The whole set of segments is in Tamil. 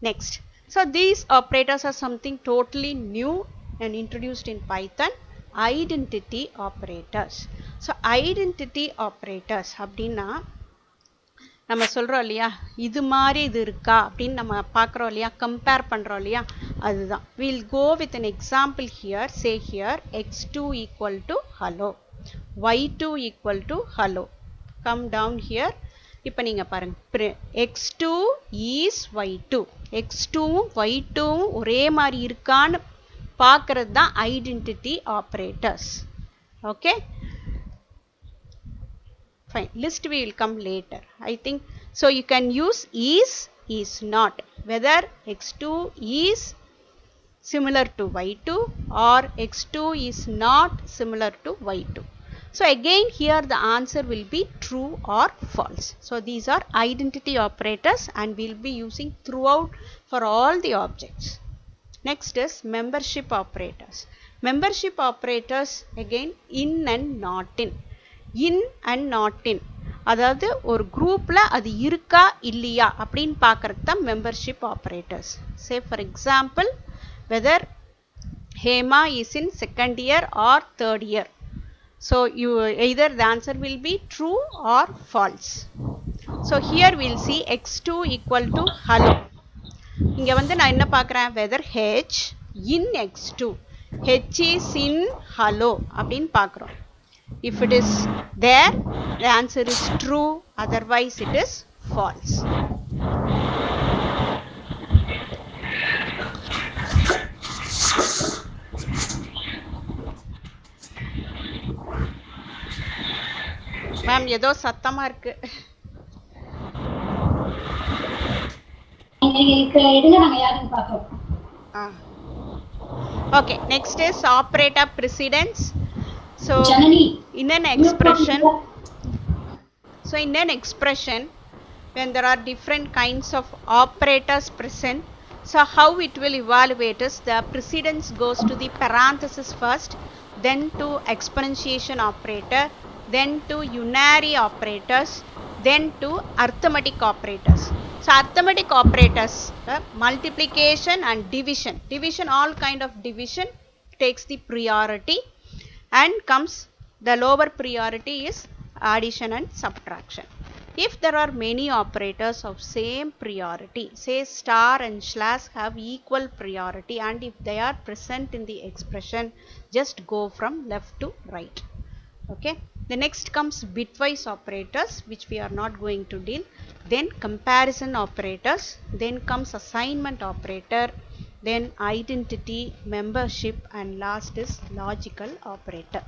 Next, so these operators are something totally new and introduced in Python, identity operators. So identity operators அப்படின்னா நம்ம சொல்றோம் இல்லையா, இது மாதிரி இது இருக்கா அப்படின்னு நம்ம பார்க்குறோம் இல்லையா, கம்பேர் பண்ணுறோம் இல்லையா, அதுதான். We'll go with an example here. Say here x2 equal to hello, y2 equal to hello. Come down here. இப்போ நீங்கள் பாருங்க, x2 is y2, x2 y2 ஒரே மாதிரி இருக்கான்னு பார்க்கறது தான் identity operators. Okay, fine. List we will come later, I think. So you can use is not, whether x2 is similar to y2 or x2 is not similar to y2. So again here the answer will be true or false. So these are identity operators and we will be using throughout for all the objects. Next is membership operators. Membership operators again in and not in. In and not in, அதாவது ஒரு குரூப்ல அது இருக்கா இல்லையா அப்படின்னு பார்க்கறது தான் membership operators. Say for example, whether Hema is in second year or third year. So you either the answer will be true or false. So here will see x2 equal to hello. இங்கே வந்து நான் என்ன பார்க்குறேன், whether H in x2, H is in hello அப்படின்னு பார்க்குறோம். If it is there, the answer is true, otherwise it is false. Ma'am, ஏதோ சத்தமா இருக்கு. Okay, next is operator precedence. So in an expression, when there are different kinds of operators present, so how it will evaluate is the precedence goes to the parenthesis first, then to exponentiation operator, then to unary operators, then to arithmetic operators. So arithmetic operators, multiplication and division, all kind of division takes the priority, and comes the lower priority is addition and subtraction. If there are many operators of same priority, say star and slash have equal priority, and if they are present in the expression, just go from left to right. Okay, the next comes bitwise operators, which we are not going to deal. Then comparison operators, then comes assignment operator, then identity, membership, and last is logical operator.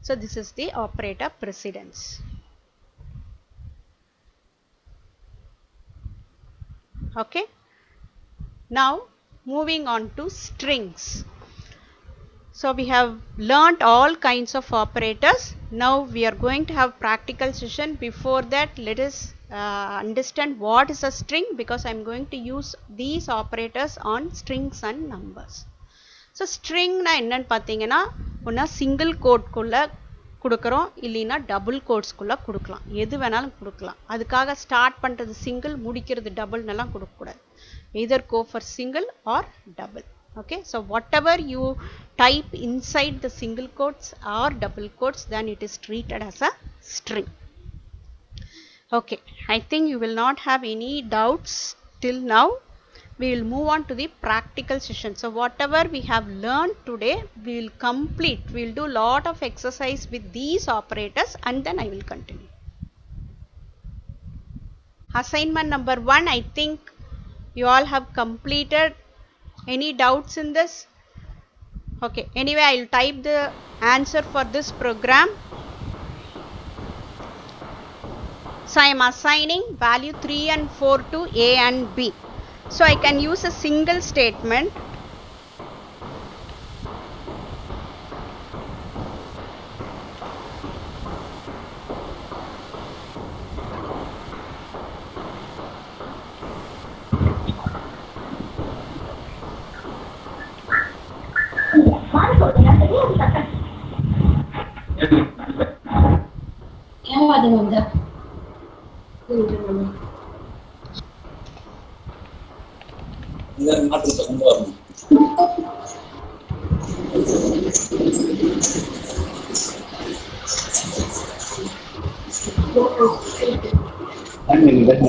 So this is the operator precedence. Okay, now moving on to strings. So we have learnt all kinds of operators. Now we are going to have practical session. Before that, let us understand what is a string, because I am going to use these operators on strings and numbers. So string na என்னன்னு பார்த்தீங்கன்னா, ஒன்றா சிங்கிள் கோட்குள்ளே கொடுக்குறோம், இல்லைன்னா டபுள் கோட்ஸ்குள்ளே கொடுக்கலாம், எது வேணாலும் கொடுக்கலாம். அதுக்காக ஸ்டார்ட் பண்ணுறது சிங்கிள், முடிக்கிறது டபுள்னெல்லாம் கொடுக்கக்கூடாது. either go for single or double. Okay, so whatever you type inside the single quotes or double quotes, then it is treated as a string. Okay, I think you will not have any doubts till now. We will move on to the practical session. So whatever we have learned today, we will complete. We will do lot of exercise with these operators, and then I will continue. Assignment number 1, I think you all have completed. Any doubts in this? Okay, anyway, I will type the answer for this program. So I am assigning value 3 and 4 to A and B. So I can use a single statement.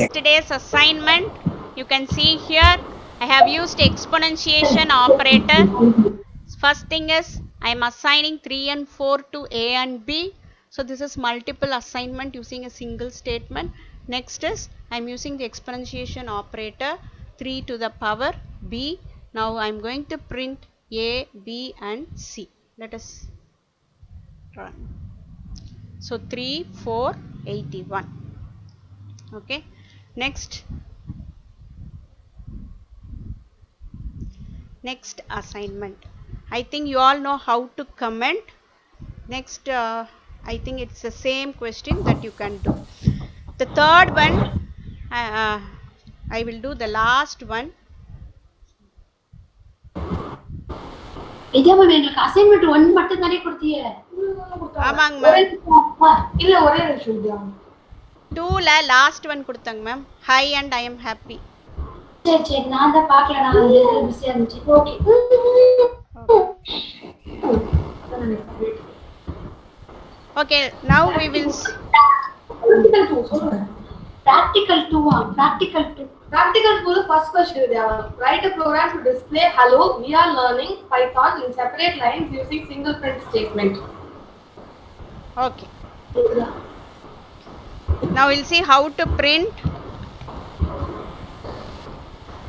Today's assignment, you can see here I have used exponentiation operator. First thing is I am assigning 3 and 4 to A and B. So this is multiple assignment using a single statement. Next is I am using the exponentiation operator 3 to the power B. Now I am going to print A, B and C. Let us run. So 3, 4, 81. Okay. Next assignment. I think you all know how to comment. Next, I think it's the same question that you can do. The third one, I will do the last one. assignment 1 மட்டும் தானே கொடுத்தீங்க? ஆமாங்க மேம். இல்ல ஒரே நிமிஷம். 2ல லாஸ்ட் ஒன் கொடுத்தாங்க ma'am. Hi and I am happy. சரி நான் தான் பார்க்கல, நான் பிஸியா இருந்துச்சு. Okay. Okay, now we will practical 2. Practical 2 the first question is write a program to display hello we are learning Python in separate lines using single print statement. Okay. Now we'll see how to print.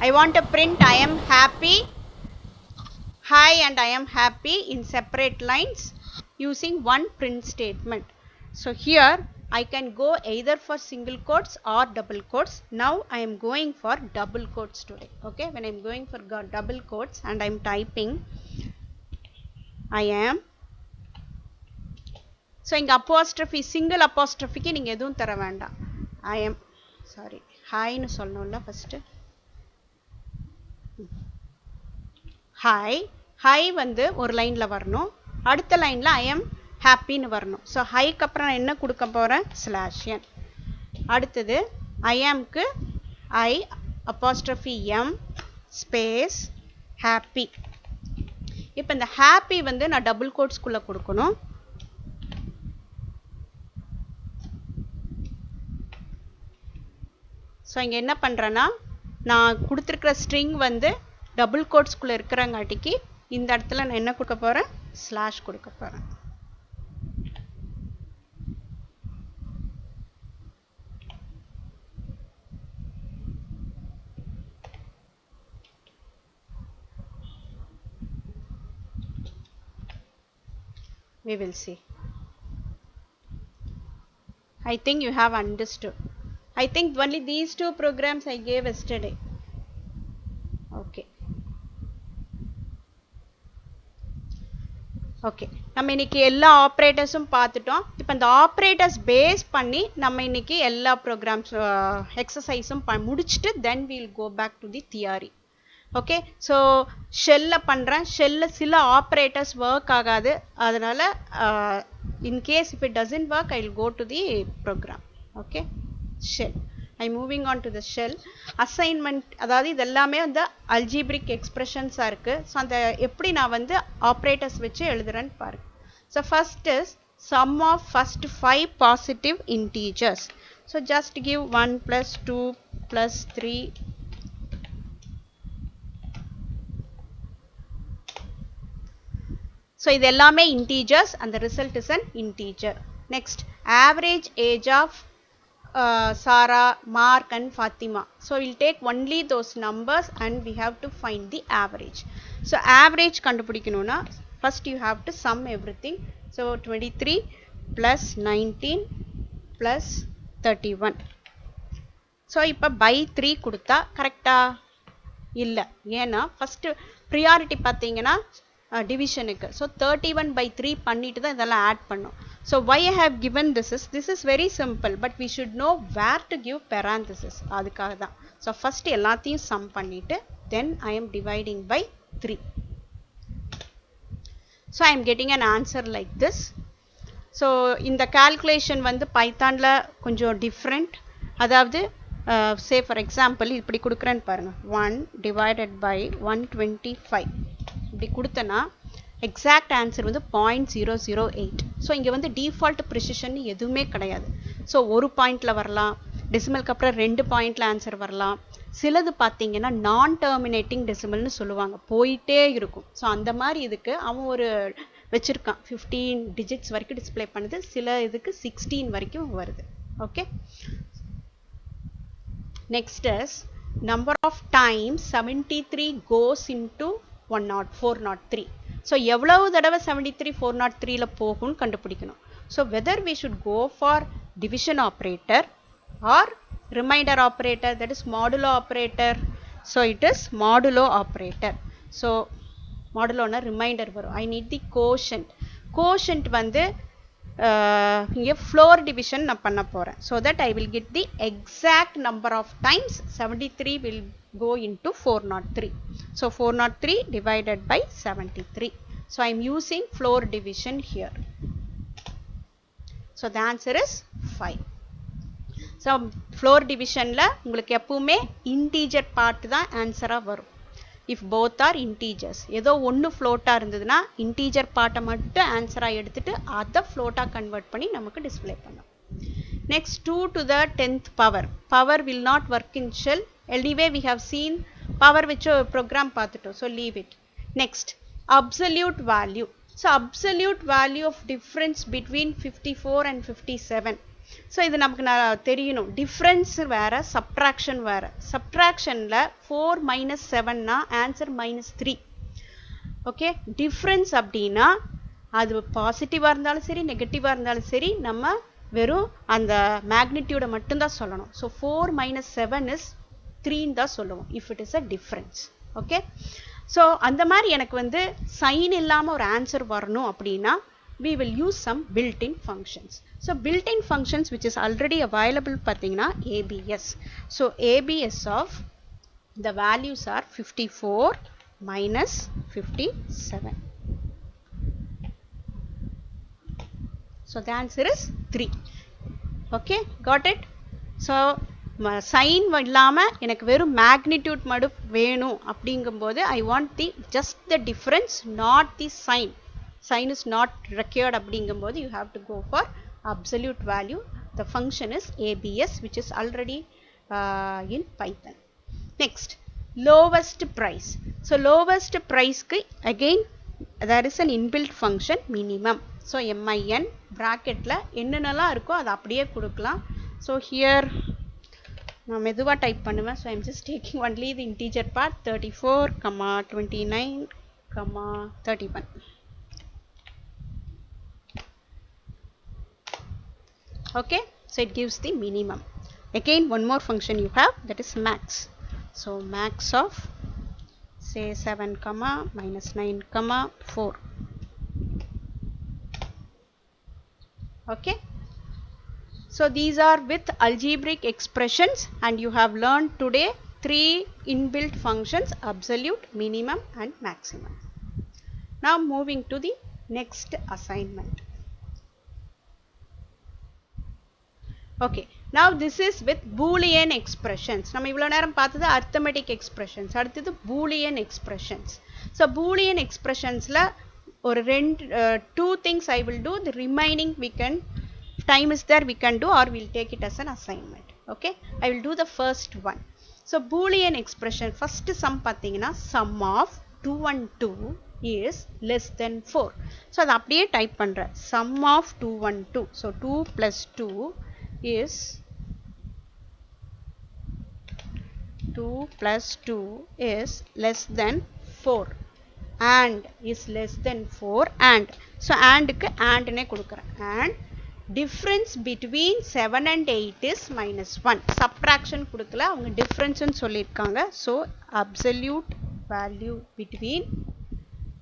I want to print I am happy, hi and I am happy in separate lines using one print statement. So here I can go either for single quotes or double quotes. Now I am going for double quotes today. Okay, when I am going for double quotes and I am typing I am. So in apostrophe, single apostrophe ki neenga edhum thara venda. I am, sorry, hi nu sollணும்ல first. hi வந்து ஒரு லைன்ல வரணும், அடுத்த லைன்ல I am happy னு வரணும். ஸோ ஹைக்கு அப்புறம் நான் என்ன கொடுக்க போகிறேன், /n. அடுத்தது I am க்கு I apostrophe M space happy. இப்போ இந்த happy வந்து நான் டபுள் கோட்ஸ்குள்ளே கொடுக்கணும். ஸோ இங்கே என்ன பண்ணுறேன்னா, நான் கொடுத்துருக்கிற ஸ்ட்ரிங் வந்து டபுள் கோட்ஸ்குள்ளே இருக்கிறங்காட்டிக்கு இந்த இடத்துல நான் என்ன கொடுக்க போகிறேன், ஸ்லாஷ் கொடுக்க போகிறேன். We will see. I think you have understood. I think only these two programs I gave yesterday. Okay. Okay, நம்ம இன்னைக்கு எல்லா ஆப்ரேட்டர்ஸும் பார்த்துட்டோம். இப்போ இந்த ஆப்ரேட்டர்ஸ் பேஸ் பண்ணி நம்ம இன்னைக்கு எல்லா ப்ரோக்ராம்ஸ் எக்ஸசைஸும் முடிச்சுட்டு then we'll go back to the theory. Okay, so ஷெல்லில் பண்ணுறேன். ஷெல்லில் சில ஆப்ரேட்டர்ஸ் ஒர்க் ஆகாது, அதனால் in case if it doesn't work I will go to the program. Okay, shell I moving on to the shell assignment. அதாவது இது எல்லாமே வந்து அல்ஜிப்ரிக் எக்ஸ்பிரஷன்ஸாக இருக்குது. ஸோ அந்த எப்படி நான் வந்து ஆப்ரேட்டர்ஸ் வச்சு எழுதுறேன்னு பாருங்க. So first is sum of first 5 positive integers. So just give 1 plus 2 plus 3. So இது எல்லாமே integers and the result is an integer. Next, average age of Sarah, Mark and Fatima. So we'll take only those numbers and we have to find the average. So average கண்டுபிடிக்கணும்னா first you have to sum everything. So 23 plus 19 plus 31. So இப்போ by 3 கொடுத்தா கரெக்டா இல்லை, ஏன்னா ஃபஸ்ட்டு ப்ரியாரிட்டி பார்த்தீங்கன்னா டிவிஷனுக்கு. ஸோ 31 by 3 பண்ணிட்டு தான் இதெல்லாம் ஆட் பண்ணும். So why I have given this is very simple, but we should know where to give parenthesis. அதுக்காக தான். ஸோ ஃபஸ்ட்டு எல்லாத்தையும் சம் பண்ணிவிட்டு then I am dividing by 3. So I am getting an answer like this. So இந்த calculation வந்து பைத்தானில் கொஞ்சம் டிஃப்ரெண்ட். அதாவது say for example இப்படி கொடுக்குறேன்னு பாருங்க 1 divided by 125 இப்படி கொடுத்தனா exact answer வந்து 0.008. ஸோ இங்கே வந்து default precision எதுவுமே கிடையாது. ஸோ ஒரு பாயிண்ட்ல வரலாம், டெசிமலுக்கு அப்புறம் 2 பாயிண்ட்ல ஆன்சர் வரலாம். சிலது பார்த்தீங்கன்னா நான் டெர்மினேட்டிங் டெசிமல்னு சொல்லுவாங்க, போயிட்டே இருக்கும். ஸோ அந்த மாதிரி இதுக்கு அவன் ஒரு வச்சிருக்கான் 15 டிஜிட்ஸ் வரைக்கும் டிஸ்பிளே பண்ணுது, சில இதுக்கு 16 வரைக்கும் வருது. Okay, next is number of times 73 goes into 403. so எவ்வளவு தடவை 73 403ல போகும்னு கண்டுபிடிக்கணும். so whether we should go for division operator or remainder operator, that is modulo operator. so it is modulo operator. so modulo na remainder varum. I need the quotient. quotient வந்து இங்கே floor division நான் பண்ண போறேன், so that I will get the exact number of times 73 will go into 403. so 403 divided by 73. so I am using floor division here. so the answer is 5. so floor division ல உங்களுக்கு எப்பவுமே integer part தான் ஆன்சரா வரும். if both are integers, ஏதோ ஒன்று ஃப்ளோட்டா இருந்ததுன்னா இன்டீஜர் பார்ட்டை மட்டும் ஆன்சரா எடுத்துட்டு அதை ஃப்ளோட்டா கன்வெர்ட் பண்ணி நமக்கு டிஸ்பிளே பண்ணலாம். Next 2 to the 10th power. power will not work in shell. anyway we have seen power வச்சு ப்ரோக்ராம் பார்த்துட்டோம், so leave it. next absolute value. so absolute value of difference between 54 and 57. so இது நமக்கு தெரியணும். டிஃபரன்ஸ் வேற, சப்ட்ராக்ஷன் வேற. சப்ட்ராக்ஷன்ல 4 minus 7 னா ஆன்சர் -3. ஓகே, டிஃபரன்ஸ் அப்படின்னா அது பாசிட்டிவா இருந்தாலும் சரி நெகட்டிவா இருந்தாலும் சரி நம்ம வெறும் அந்த மேக்னிடியூட மட்டும் தான் சொல்லணும். so 4 minus 7 is 3 தான் சொல்லுவோம் if it is a difference. Okay, so அந்த மாதிரி எனக்கு வந்து சைன் இல்லாம ஒரு ஆன்சர் வரணும் அப்படின்னா we will use some built-in functions. so built-in functions which is already available பார்த்தீங்கன்னா ABS. so ABS of the values are 54 minus 57. so the answer is 3. okay, got it? so sign இல்லாம எனக்கு வெறும் மேக்னிடியூட் மட்டும் வேணும் அப்படிங்கும்போது I want the just the difference, not the sign. sign is not required அப்படிங்கும்போது you have to go for absolute value. the function is ABS which is already in Python. next lowest price. so lowest price க்கு again there is an inbuilt function minimum. so min bracketல என்னென்னலாம் இருக்கோ அது அப்படியே கொடுக்கலாம். so here நான் மெதுவா டைப் பண்ணுவேன், so I am just taking only the integer part 34, 29, 31. okay, so it gives the minimum. again one more function you have, that is max. so max of say 7, -9, 4. okay, so these are with algebraic expressions and you have learned today 3 inbuilt functions: absolute, minimum and maximum. now moving to the next assignment. okay, now this is with boolean expressions. நம்ம இவ்வளவு நேரம் பார்த்தது arithmetic expressions, அடுத்தது boolean expressions. so boolean expressionsல ஒரு two things I will do. the remaining we can, time is there, we can do, or we'll take it as an assignment. okay, I will do the first one. so boolean expression, first sum பார்த்தீங்கன்னா sum of 2 and 2 is less than 4. so அது அப்படியே டைப் பண்றேன், sum of 2 and 2. so 2 plus 2 is 2 plus 2 is less than 4 and is less than 4 and so and க்கு and னே கொடுக்கிறேன். and difference between 7 and 8 is -1. subtraction கொடுக்கல, அவங்க difference ன்னு சொல்லிருக்காங்க. so absolute value between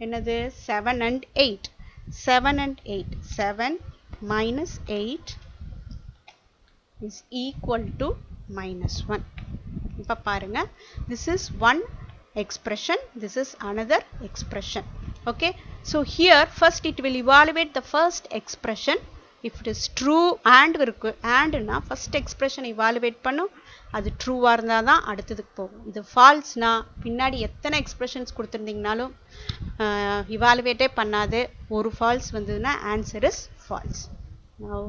என்னது 7 and 8. 7 and 8, 7 minus 8 is equal to -1. இப்ப பாருங்க, this is one expression, this is another expression. okay, so here first it will evaluate the first expression. if it is true and இருக்கு, and னா first expression evaluate பண்ணும், அது ட்ரூவா இருந்தா தான் அடுத்ததுக்கு போகும். இது ஃபால்ஸ்னா பின்னாடி எத்தனை எக்ஸ்பிரஷன்ஸ் கொடுத்துருந்தீங்கனாலும் இவாலுவேட்டே பண்ணாது. ஒரு ஃபால்ஸ் வந்ததுன்னா answer is false. Now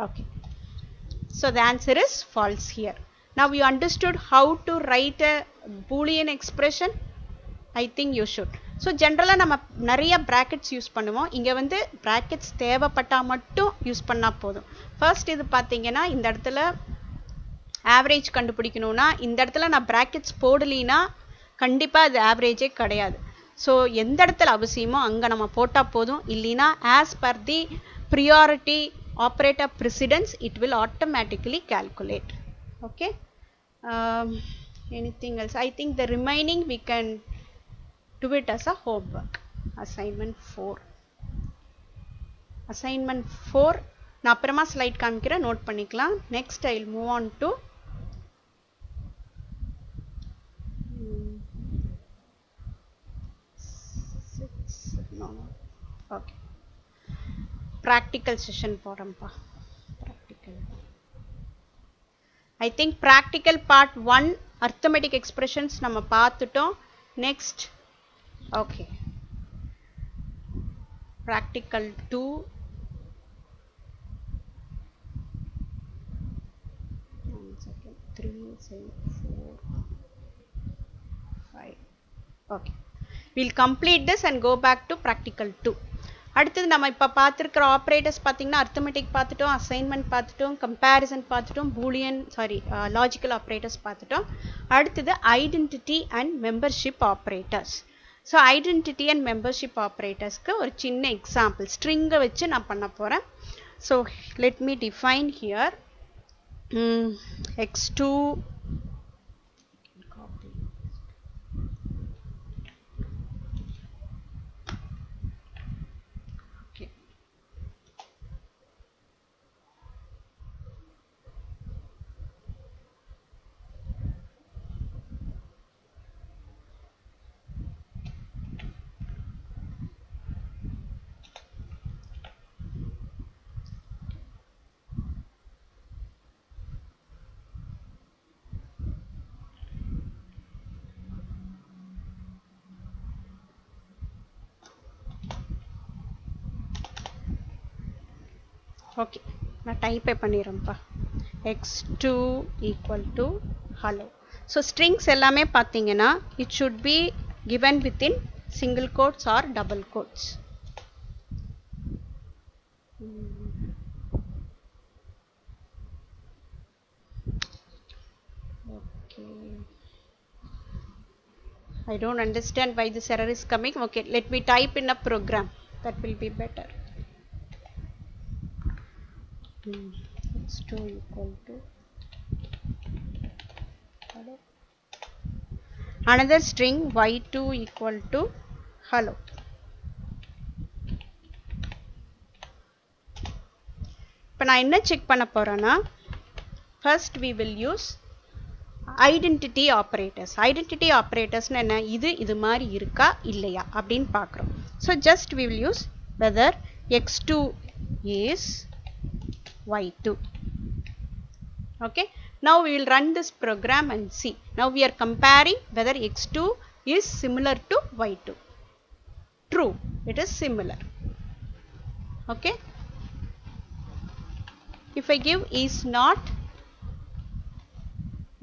okay, so the answer is false here. Now you understood how to write a boolean expression? I think you should. So generally நம்ம நிறைய brackets யூஸ் பண்ணுவோம். இங்க வந்து brackets தேவைப்பட்டா மட்டும் யூஸ் பண்ணா போதும். ஃபர்ஸ்ட் இது பாத்தீங்கன்னா இந்த இடத்துல ஆவரேஜ் கண்டுபிடிக்கணும்னா இந்த இடத்துல நான் brackets போடலினா கண்டிப்பா அது ஆவரேஜே கிடையாது. ஸோ எந்த இடத்துல அவசியமோ அங்க நம்ம போட்டா போதும். இல்லைனா as per the priority operator precedence it will automatically calculate. Okay, anything else? I think the remaining we can do it as a homework. Assignment 4 நான் அப்புறமா ஸ்லைட் காமிக்கிறேன், நோட் பண்ணிக்கலாம். Next I will move on to okay, practical session போறோம்ப்பா. practical I think practical part 1 arithmetic expressions நம்ம பார்த்துட்டோம். next okay, practical 2 3 7 4 5 okay, we'll complete this and go back to practical 2. அடுத்தது நம்ம இப்ப பார்த்திருக்கிற ஆபரேட்டர்ஸ் பாத்தீங்கன்னா arithmetic பார்த்துட்டோம், அசைன்மென்ட் பார்த்துட்டோம், கம்பேரிசன் பார்த்துட்டோம், பூலியன் லாஜிக்கல் ஆபரேட்டர்ஸ் பார்த்துட்டோம். அடுத்தது identity and membership operators. So identity and membership ஆபரேட்டர்ஸ்க்கு ஒரு சின்ன எக்ஸாம்பிள் ஸ்ட்ரிங்கை வச்சு நான் பண்ண போறேன். So let me define here x2 okay, நான் டைப்பே பண்ணிடுறேன்ப்பா. x2 equal to hello. So strings எல்லாமே பார்த்தீங்கன்னா it should be given within single quotes or double quotes. Okay, I don't understand why this error is coming. Okay, let me type in a program, that will be better. x2 equal to hello. Another string y2 equal to hello. இப்போ நான் என்ன செக் பண்ண போறேன்னா, first we will use identity operators. Identity operators என்ன, இது மாதிரி இருக்கா இல்லையா அப்படின்னு பார்க்கிறோம். So just we will use whether x2 is y2. Okay, now we will run this program and see. Now we are comparing whether x2 is similar to y2. True, it is similar. Okay, if I give is not,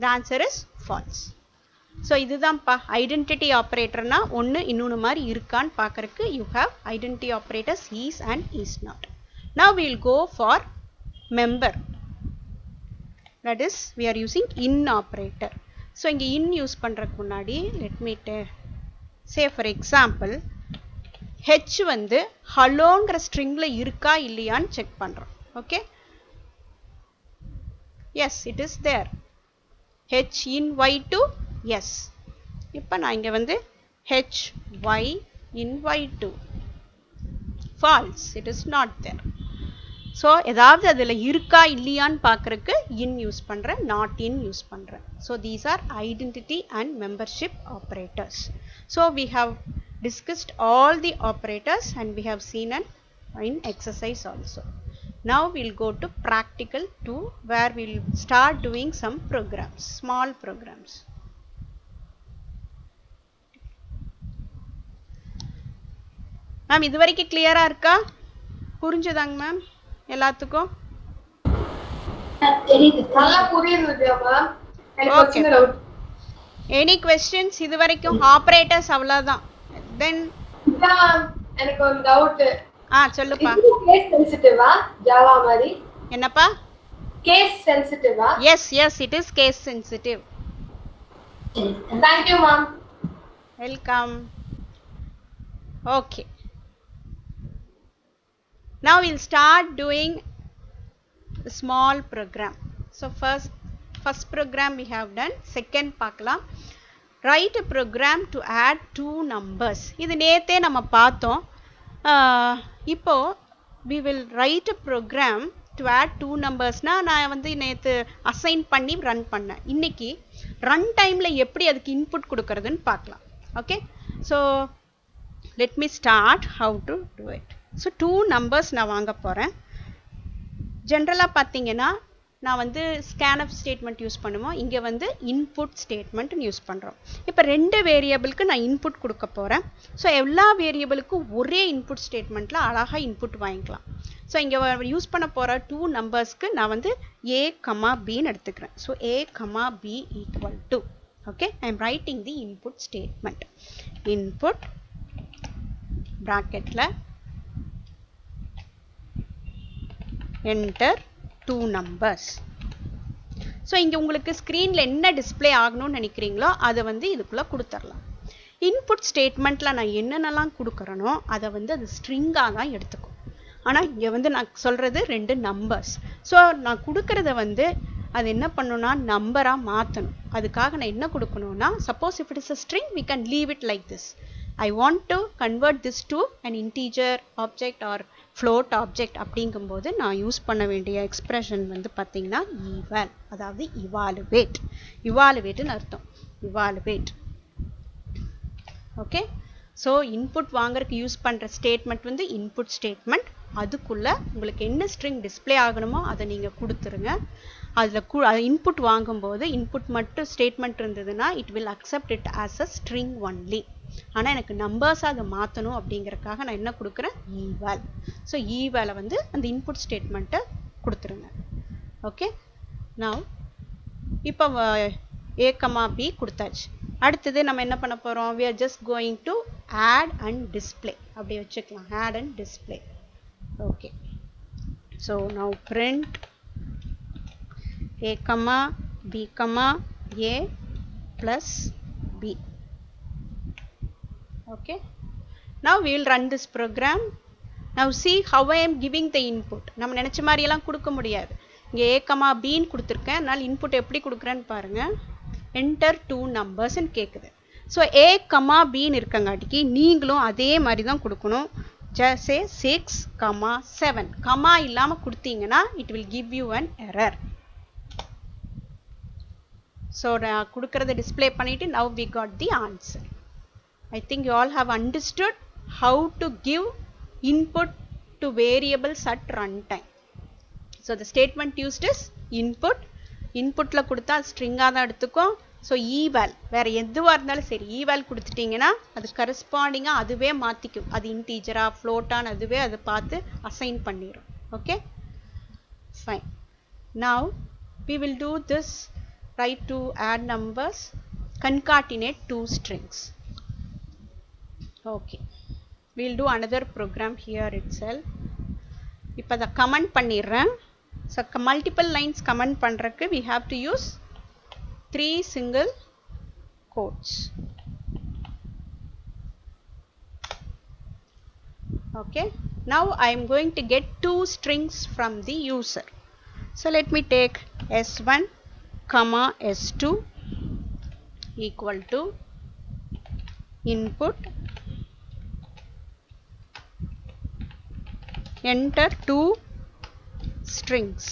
the answer is false. So இதுதான்ப்பா ஐடென்டிட்டி ஆபரேட்டர்னா ஒன்று இன்னொன்று மாதிரி இருக்கான்னு பார்க்கறதுக்கு you have identity operators is and is not. Now we will go for member, that is we are using in operator. So இங்க in யூஸ் பண்றதுக்கு முன்னாடி let me say for example h வந்து helloங்கிற stringல இருக்கா இல்லையான்னு செக் பண்றோம். Okay, yes it is there. h in y2, yes. இப்போ நான் இங்க வந்து h y in y2, false, it is not there. So ஏதாவது அதுல இருக்கா இல்லையான்னு பார்க்கறதுக்கு in யூஸ் பண்றேன், not in யூஸ் பண்றேன். So these are identity and membership operators. So we have discussed all the operators and we have seen an in exercise also. Now we'll go to practical 2 where we'll start doing some programs, small programs. Ma'am இது வரைக்கும் கிளியரா இருக்கா? புரிஞ்சுதாங்க மேம் எல்லாத்துக்கும்? நல்லா புரியுது மேம். எனக்கு ஓகே. சின்ன டவுட். எனி क्वेश्चंस இது வரைக்கும் ஆபரேட்டர்ஸ் அவ்வளவுதான். தென் எனக்கு ஒரு டவுட். சொல்லுப்பா. இது கேஸ் சென்சிட்டிவா ஜாவா மாதிரி? என்னப்பா? Case சென்சிட்டிவா? Yes, it is case sensitive. Thank you ma'am. Welcome. Okay. Now we'll start doing a small program. So first program we have done. Second பார்க்கலாம். Write a program to add two numbers. இது நேத்தே நம்ம பார்த்தோம். இப்போ we will write a program to add two numbers. நான் வந்து நேத்து அசைன் பண்ணி ரன் பண்ணேன். இன்னைக்கு ரன் டைம்ல எப்படி அதுக்கு இன்புட் கொடுக்கிறதுன்னு பார்க்கலாம். Okay, so let me start how to do it. So two numbers நான் வாங்க போறேன். ஜென்ரலாக பார்த்தீங்கன்னா நான் வந்து ஸ்கேன்எஃப் ஸ்டேட்மெண்ட் யூஸ் பண்ணுவோம். இங்கே வந்து இன்புட் ஸ்டேட்மெண்ட்னு யூஸ் பண்ணுறோம். இப்போ ரெண்டு வேரியபிளுக்கு நான் இன்புட் கொடுக்க போகிறேன். ஸோ எல்லா வேரியபிளுக்கும் ஒரே இன்புட் ஸ்டேட்மெண்ட்டில் அழகாக இன்புட் வாங்கிக்கலாம். ஸோ இங்கே யூஸ் பண்ண போகிற டூ நம்பர்ஸ்க்கு நான் வந்து a, bன்னு எடுத்துக்கிறேன். So a, b equal to, okay, I am writing the input statement. Input ப்ராக்கெட்டில் enter two numbers. ஸோ இங்கே உங்களுக்கு ஸ்க்ரீனில் என்ன டிஸ்பிளே ஆகணும்னு நினைக்கிறீங்களோ அதை வந்து இதுக்குள்ளே கொடுத்துடலாம். இன்புட் ஸ்டேட்மெண்ட்டில் நான் என்னென்னலாம் கொடுக்குறேனோ அதை வந்து அது ஸ்ட்ரிங்காக தான் எடுத்துக்கும். ஆனால் இங்கே வந்து நான் சொல்கிறது ரெண்டு நம்பர்ஸ். ஸோ நான் கொடுக்குறத வந்து அது என்ன பண்ணணும்னா நம்பராக மாற்றணும். அதுக்காக நான் என்ன கொடுக்கணும்னா, suppose if it is a string we can leave it like this. I want to convert this to an integer object or float object அப்படிங்கும்போது நான் யூஸ் பண்ண வேண்டிய எக்ஸ்பிரஷன் வந்து பார்த்தீங்கன்னா eval, அதாவது evaluateன்னு அர்த்தம். evaluate. ஓகே, ஸோ இன்புட் வாங்கறதுக்கு யூஸ் பண்ணுற ஸ்டேட்மெண்ட் வந்து இன்புட் ஸ்டேட்மெண்ட். அதுக்குள்ளே உங்களுக்கு என்ன ஸ்ட்ரிங் டிஸ்பிளே ஆகணுமோ அதை நீங்கள் கொடுத்துருங்க. அதில் இன்புட் வாங்கும்போது இன்புட் மட்டும் ஸ்டேட்மெண்ட் இருந்ததுன்னா it will accept it as a string only. ஆனால் எனக்கு நம்பர்ஸாக அதை மாற்றணும் அப்படிங்கிறதுக்காக நான் என்ன கொடுக்குறேன், ஈவால். ஸோ ஈவாலை வந்து அந்த இன்புட் ஸ்டேட்மெண்ட்டை கொடுத்துருங்க. ஓகே, நான் இப்போ a, b கொடுத்தாச்சு. அடுத்தது நம்ம என்ன பண்ண போகிறோம், we are just going to add and display. அப்படி வச்சுக்கலாம், add and display. Okay, so now print a, b, a plus b. Okay, now we will run this program. Now see how I am giving the input. நம்ம நினைச்ச மாதிரி எல்லாம் கொடுக்க முடியாது. இங்கே a, b ன்னு கொடுத்துருக்கேன். அதனால் இன்புட் எப்படி கொடுக்குறேன்னு பாருங்க. enter two numbers ன்னு கேட்குது. ஸோ a, bன்னு இருக்கங்காட்டிக்கு நீங்களும் அதே மாதிரி தான் கொடுக்கணும். just say 6, 7. கமா இல்லாமல் கொடுத்தீங்கன்னா it will give you an error. So நான் கொடுக்கறத டிஸ்பிளே பண்ணிட்டு now we got the answer. I think you all have understood how to give input to variables at runtime. So the statement used is input. Inputல கொடுத்தா ஸ்ட்ரிங்காக தான் எடுத்துக்கும். ஸோ ஈவால் வேறு எதுவாக இருந்தாலும் சரி ஈவால் கொடுத்துட்டிங்கன்னா அது கரஸ்பாண்டிங்காக அதுவே மாற்றிக்கும். அது இன்டீஜரா ஃப்ளோட்டான்னு அதுவே அதை பார்த்து அசைன் பண்ணிடும். Okay, fine. Now we will do this. Try to add numbers, concatenate two strings. Okay, we will do another program here itself. இப்போ அதை கமெண்ட் பண்ணிடுறேன். ஸோ மல்டிபிள் லைன்ஸ் கமெண்ட் பண்ணுறதுக்கு we have to use 3 single quotes. Okay, now I am going to get two strings from the user. So let me take s1, s2 equal to input, enter two strings.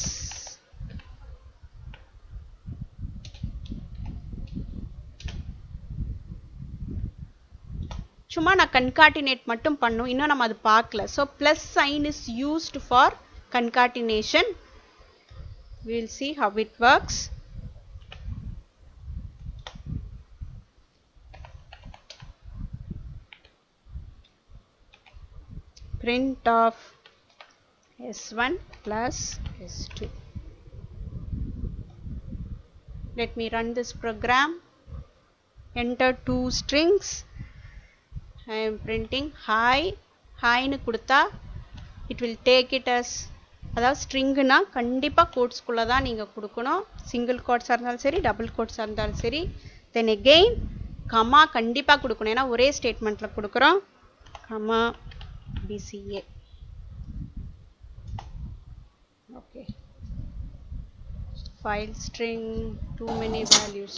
சும்மா நான் concatenate மட்டும் பண்ணும் இன்னும் நம்ம அது பார்க்கல so plus sign is used for concatenation we will see how it works print of s1 plus s2 let me run this program enter two strings I am printing hi hi nu kudutha it will take it as அதாவது ஸ்ட்ரிங்னா கண்டிப்பா கோட்ஸ் குள்ள தான் நீங்க கொடுக்கணும் சிங்கிள் கோட்ஸா இருந்தாலும் சரி டபுள் கோட்ஸா இருந்தாலும் சரி then again கமா கண்டிப்பா கொடுக்கணும் ஏனா ஒரே ஸ்டேட்மென்ட்ல கொடுக்கிறோம் comma bca okay file string too many values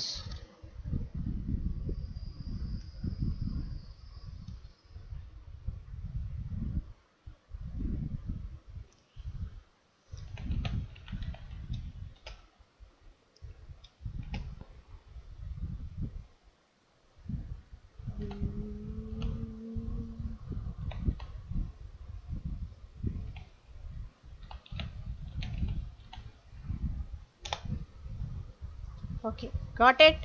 okay got it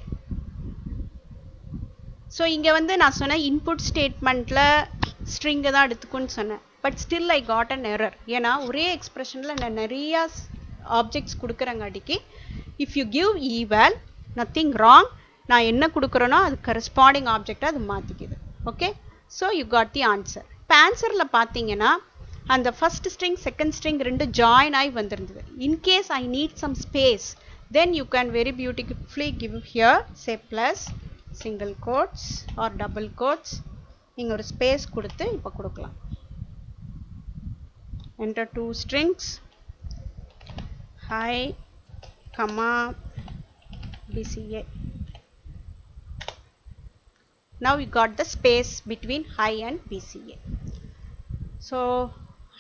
so இங்க வந்து நான் சொன்ன input statementல string தான் எடுத்துக்குன்னு சொன்னேன் but still I got an error ஏனா ஒரே expressionல நான் நிறைய objects கொடுக்கறங்காட்டிக்கு if you give eval nothing wrong நான் என்ன கொடுக்கறேனோ அது corresponding object அது மாத்திக்குது okay so you got the answer இப்ப ஆன்சர்ல பாத்தீங்கன்னா அந்த first string second string ரெண்டு join ஆயி வந்திருந்தது in case I need some space then you can very beautifully give here say plus single quotes or double quotes நீங்க ஒரு space கொடுத்து இப்ப கொடுக்கலாம் enter two strings hi comma bca now we got the space between hi and bca so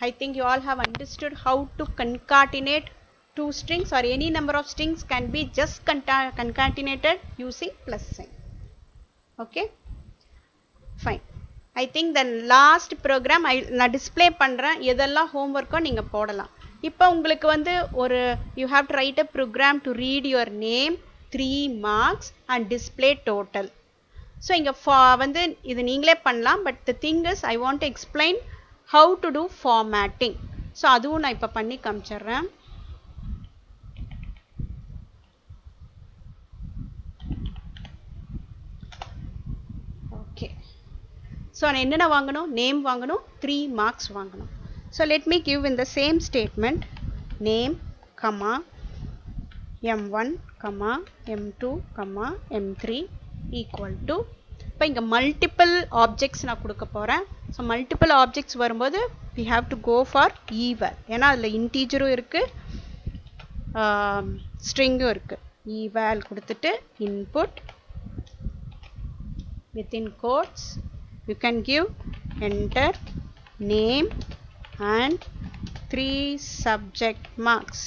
I think you all have understood how to concatenate two strings or any number of strings can be just concatenated using plus sign okay fine I think the last program நான் display பண்றேன் எதெல்லாம் homework நீங்க போடலாம் இப்போ உங்களுக்கு வந்து ஒரு you have to write a program to read your name 3 marks and display total so இங்க வந்து இது நீங்களே பண்ணலாம் but the thing is I want to explain how to do formatting so அதுவும் நான் இப்ப பண்ணி காமிச்சறேன் so நான் என்னென்ன வாங்கணும் name வாங்கணும் 3 marks வாங்கணும் so let me give in the same statement name comma m1 comma m2 comma m3 equal to இப்போ இங்க multiple objects நான் கொடுக்க போறேன் so multiple objects வரும்போது we have to go for eval ஏனா அதுல integerம் இருக்கு stringம் இருக்கு eval கொடுத்துட்டு input within quotes you can give enter name and 3 subject marks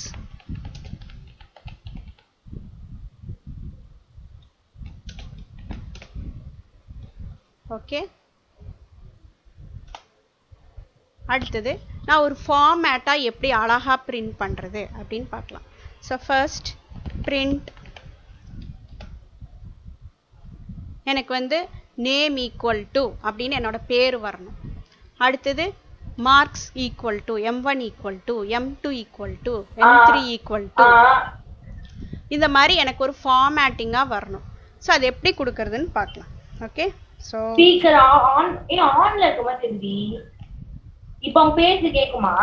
okay அடுத்தது நான் ஒரு ஃபார்மேட்டா எப்படி அழகா print பண்றது அப்படினு பார்க்கலாம் so first print எனக்கு வந்து name equal to அப்படினு என்னோட பேர் வரணும் அடுத்தது marks equal to m1 equal to m2 equal to m3 equal to இந்த மாதிரி எனக்கு ஒரு ஃபார்மேட்டிங்கா வரணும் சோ அது எப்படி கொடுக்கிறதுன்னு பார்க்கலாம் ஓகே சோ ஸ்பீக்கர் ஆன் ஆன்ல இருக்க மாதிரி இப்போ பேஜ் கேக்குமா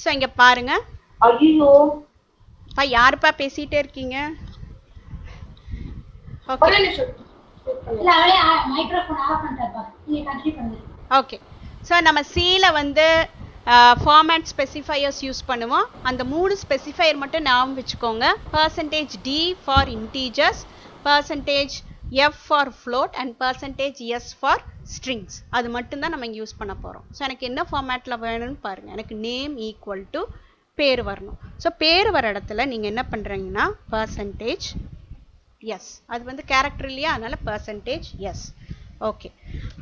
சோ இங்க பாருங்க ஐயோ பா யாருப்பா பேசிட்டே இருக்கீங்க ஓகே இல்ல அவளே மைக்ரோஃபோன் ஆஃப் பண்ணிட்டப்பா நீங்க கண்டினியூ பண்ணுங்க ஓகே சோ நம்ம C ல வந்து ஃபார்மேட் ஸ்பெசிஃபையர்ஸ் யூஸ் பண்ணுவோம் அந்த மூணு ஸ்பெசிஃபையர் மட்டும் ஞாபகம் வெச்சுக்கோங்க %d for integers %f for float and %s for strings அது மட்டும் தான் நம்ம யூஸ் பண்ண போறோம் சோ எனக்கு என்ன ஃபார்மேட்ல வேணும்னு பாருங்க எனக்கு நேம் ஈக்குவல் டு பேர் வரணும் சோ பேர் வர இடத்துல நீங்க என்ன பண்றீங்கன்னா எஸ். அது வந்து கேரக்டர் இல்லையா, அதனால பர்சன்டேஜ் எஸ். ஓகே,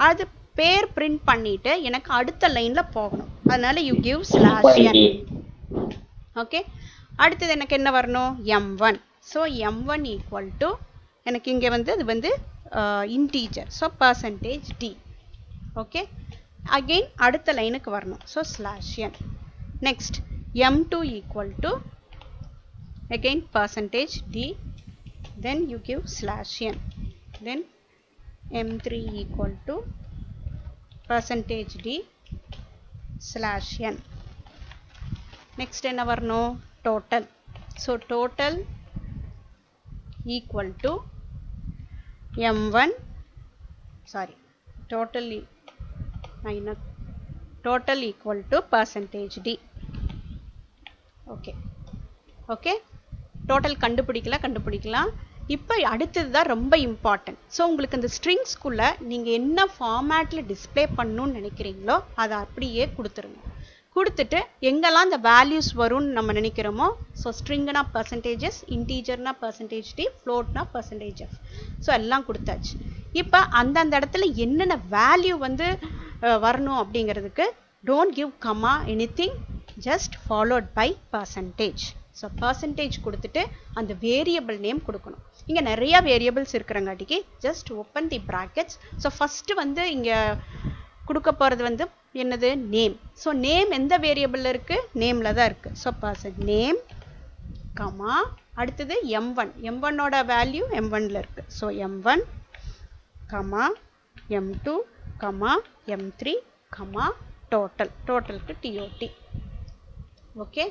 அது பேர் பிரிண்ட் பண்ணிட்டு எனக்கு அடுத்த லைன்ல போகணும், அதனால you give slash n. Okay, அடுத்தது எனக்கு என்ன வரணும், m1. So m1 equal to எனக்கு இங்கே வந்து அது வந்து integer, so percentage d. Okay, again அடுத்த லைனுக்கு வரணும், so slash n. Next m2 equal to again percentage d, then you give slash n, then m3 equal to percentage d slash n. Next என்ன வரணும், total. So total equal to m1, sorry, total minus total equal to percentage d. Okay, okay, total கண்டுபிடிக்கலாம். இப்போ அடுத்தது தான் ரொம்ப இம்பார்ட்டன்ட். ஸோ உங்களுக்கு இந்த ஸ்ட்ரிங்ஸ்குள்ளே நீங்கள் என்ன ஃபார்மேட்டில் டிஸ்பிளே பண்ணணும்னு நினைக்கிறீங்களோ அதை அப்படியே கொடுத்துருங்க. கொடுத்துட்டு எங்கெல்லாம் இந்த வேல்யூஸ் வரும்னு நம்ம நினைக்கிறோமோ, ஸோ ஸ்ட்ரிங்னா பர்சன்டேஜஸ், இன்டீஜர்னா பர்சன்டேஜ் டி, ஃப்ளோட்னா பர்சன்டேஜ் எஃப், ஸோ எல்லாம் கொடுத்தாச்சு. இப்போ அந்தந்த இடத்துல என்னென்ன வேல்யூ வந்து வரணும் அப்படிங்கிறதுக்கு don't give comma anything, just followed by percentage. So percentage கொடுத்துட்டு அந்த வேரியபிள் நேம் கொடுக்கணும். இங்கே நிறைய வேரியபிள்ஸ் இருக்கிறங்காட்டிக்கு just open the brackets. So first வந்து இங்கே கொடுக்க போகிறது வந்து என்னது, நேம். ஸோ நேம் எந்த வேரியபிளில் இருக்குது, நேமில் தான் இருக்குது. ஸோ பர்சன் நேம் கமா, அடுத்தது m1, m1ஓட வேல்யூ m1ல் இருக்குது. So m1 comma m2 comma m3 comma total, டோட்டலுக்கு tot. ஓகே,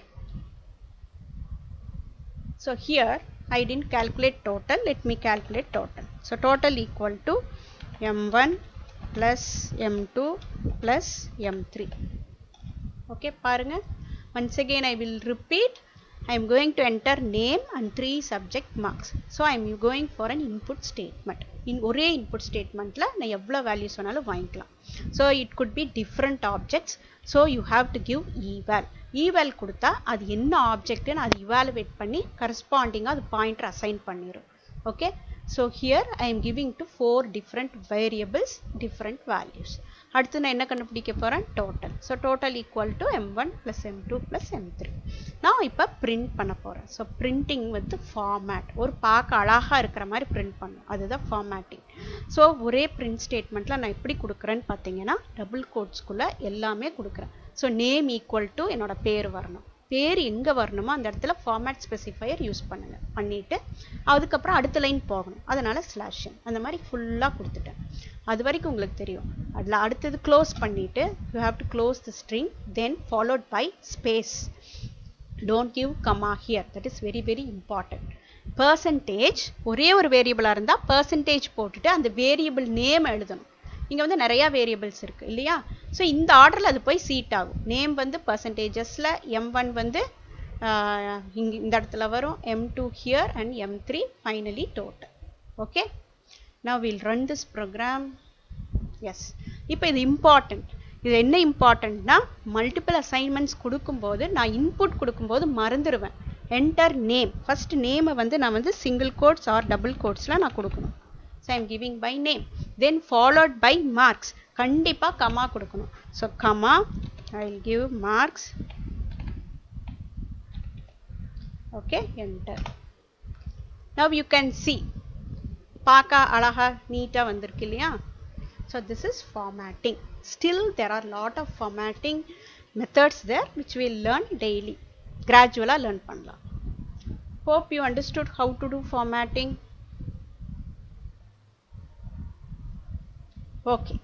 so here I didn't calculate total, let me calculate total. So total equal to m1 plus m2 plus m3. Okay, பாருங்க, once again I will repeat. I am going to enter name and 3 subject marks. So I am going for an input statement. In ஒரே input statementல நான் எவ்வளவு values வேணாலும் வாங்கிக்கலாம். So it could be different objects. So you have to give eval. eval கொடுத்தா அது என்ன ஆப்ஜெக்ட்னு அது evaluate பண்ணி கரஸ்பாண்டிங்காக அது பாயிண்டர் அசைன் பண்ணிடும். Okay, so here I am giving to 4 different variables, different values. அடுத்து நான் என்ன கண்டுபிடிக்க போகிறேன், total. So total equal to m1 plus m2 plus m3. நான் இப்போ பிரிண்ட் பண்ண போகிறேன். ஸோ பிரிண்டிங் வந்து ஃபார்மேட், ஒரு பார்க்க அழகாக இருக்கிற மாதிரி பிரிண்ட் பண்ணும், அதுதான் ஃபார்மேட்டிங். ஸோ ஒரே பிரிண்ட் ஸ்டேட்மெண்ட்டில் நான் எப்படி கொடுக்குறேன்னு பார்த்தீங்கன்னா, டபுள் கோட்ஸ்குள்ளே எல்லாமே கொடுக்குறேன். ஸோ நேம் ஈக்குவல் டு என்னோட பேர் வரணும். பேர் எங்கே வரணுமோ அந்த இடத்துல ஃபார்மேட் ஸ்பெசிஃபையர் யூஸ் பண்ணுங்கள். பண்ணிவிட்டு அதுக்கப்புறம் அடுத்த லைன் போகணும், அதனால் ஸ்லாஷ் n அந்த மாதிரி ஃபுல்லாக கொடுத்துட்டேன். அது வரைக்கும் உங்களுக்கு தெரியும். அதில் அடுத்தது க்ளோஸ் பண்ணிவிட்டு you have to close the string, then followed by space. Don't give comma here, that is very very important. Percentage ஒரே ஒரு வேரியபிளாக இருந்தால் பர்சன்டேஜ் போட்டுட்டு அந்த வேரியபிள் நேம் எழுதணும். இங்கே வந்து நிறையா வேரியபிள்ஸ் இருக்குது இல்லையா, ஸோ இந்த ஆர்டரில் அது போய் சீட் ஆகும். நேம் வந்து பர்சன்டேஜஸில் m1 வந்து இங்கே இந்த இடத்துல வரும், m2 here and m3 finally total. Okay, now we'll run this program. Yes, இப்போ இது இம்பார்ட்டண்ட். இது என்ன இம்பார்ட்டண்ட்னா, மல்டிபிள் அசைன்மெண்ட்ஸ் கொடுக்கும்போது நான் இன்புட் கொடுக்கும்போது மறந்துடுவேன். என்டர் நேம், ஃபர்ஸ்ட் நேமை வந்து நான் வந்து சிங்கிள் கோட்ஸ் ஆர் டபுள் கோட்ஸில் நான் கொடுக்கணும். So I am giving by name, then followed by marks. கண்டிப்பா comma கொடுக்கணும். So comma, I will give marks. Okay, enter. Now you can see, பார்க்க அழகா நீட்டா வந்திருக்கு இல்லையா. So this is formatting. Still there are lot of formatting methods there which we will learn daily. Gradually learn பண்ணலாம். Hope you understood how to do formatting. Okay,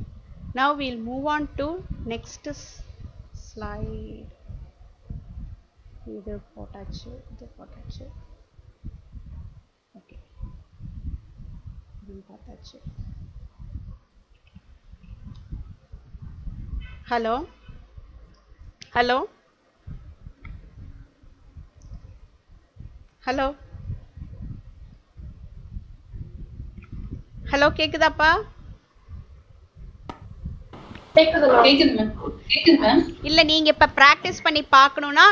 now we'll move on to next slide. இது போட்டாச்சு. Okay, இது பார்த்தாச்சு. ஹலோ ஹலோ ஹலோ ஹலோ கேக்குதாப்பா? இல்ல நீங்க இப்ப பிராக்டிஸ் பண்ணி பார்க்கணும்னா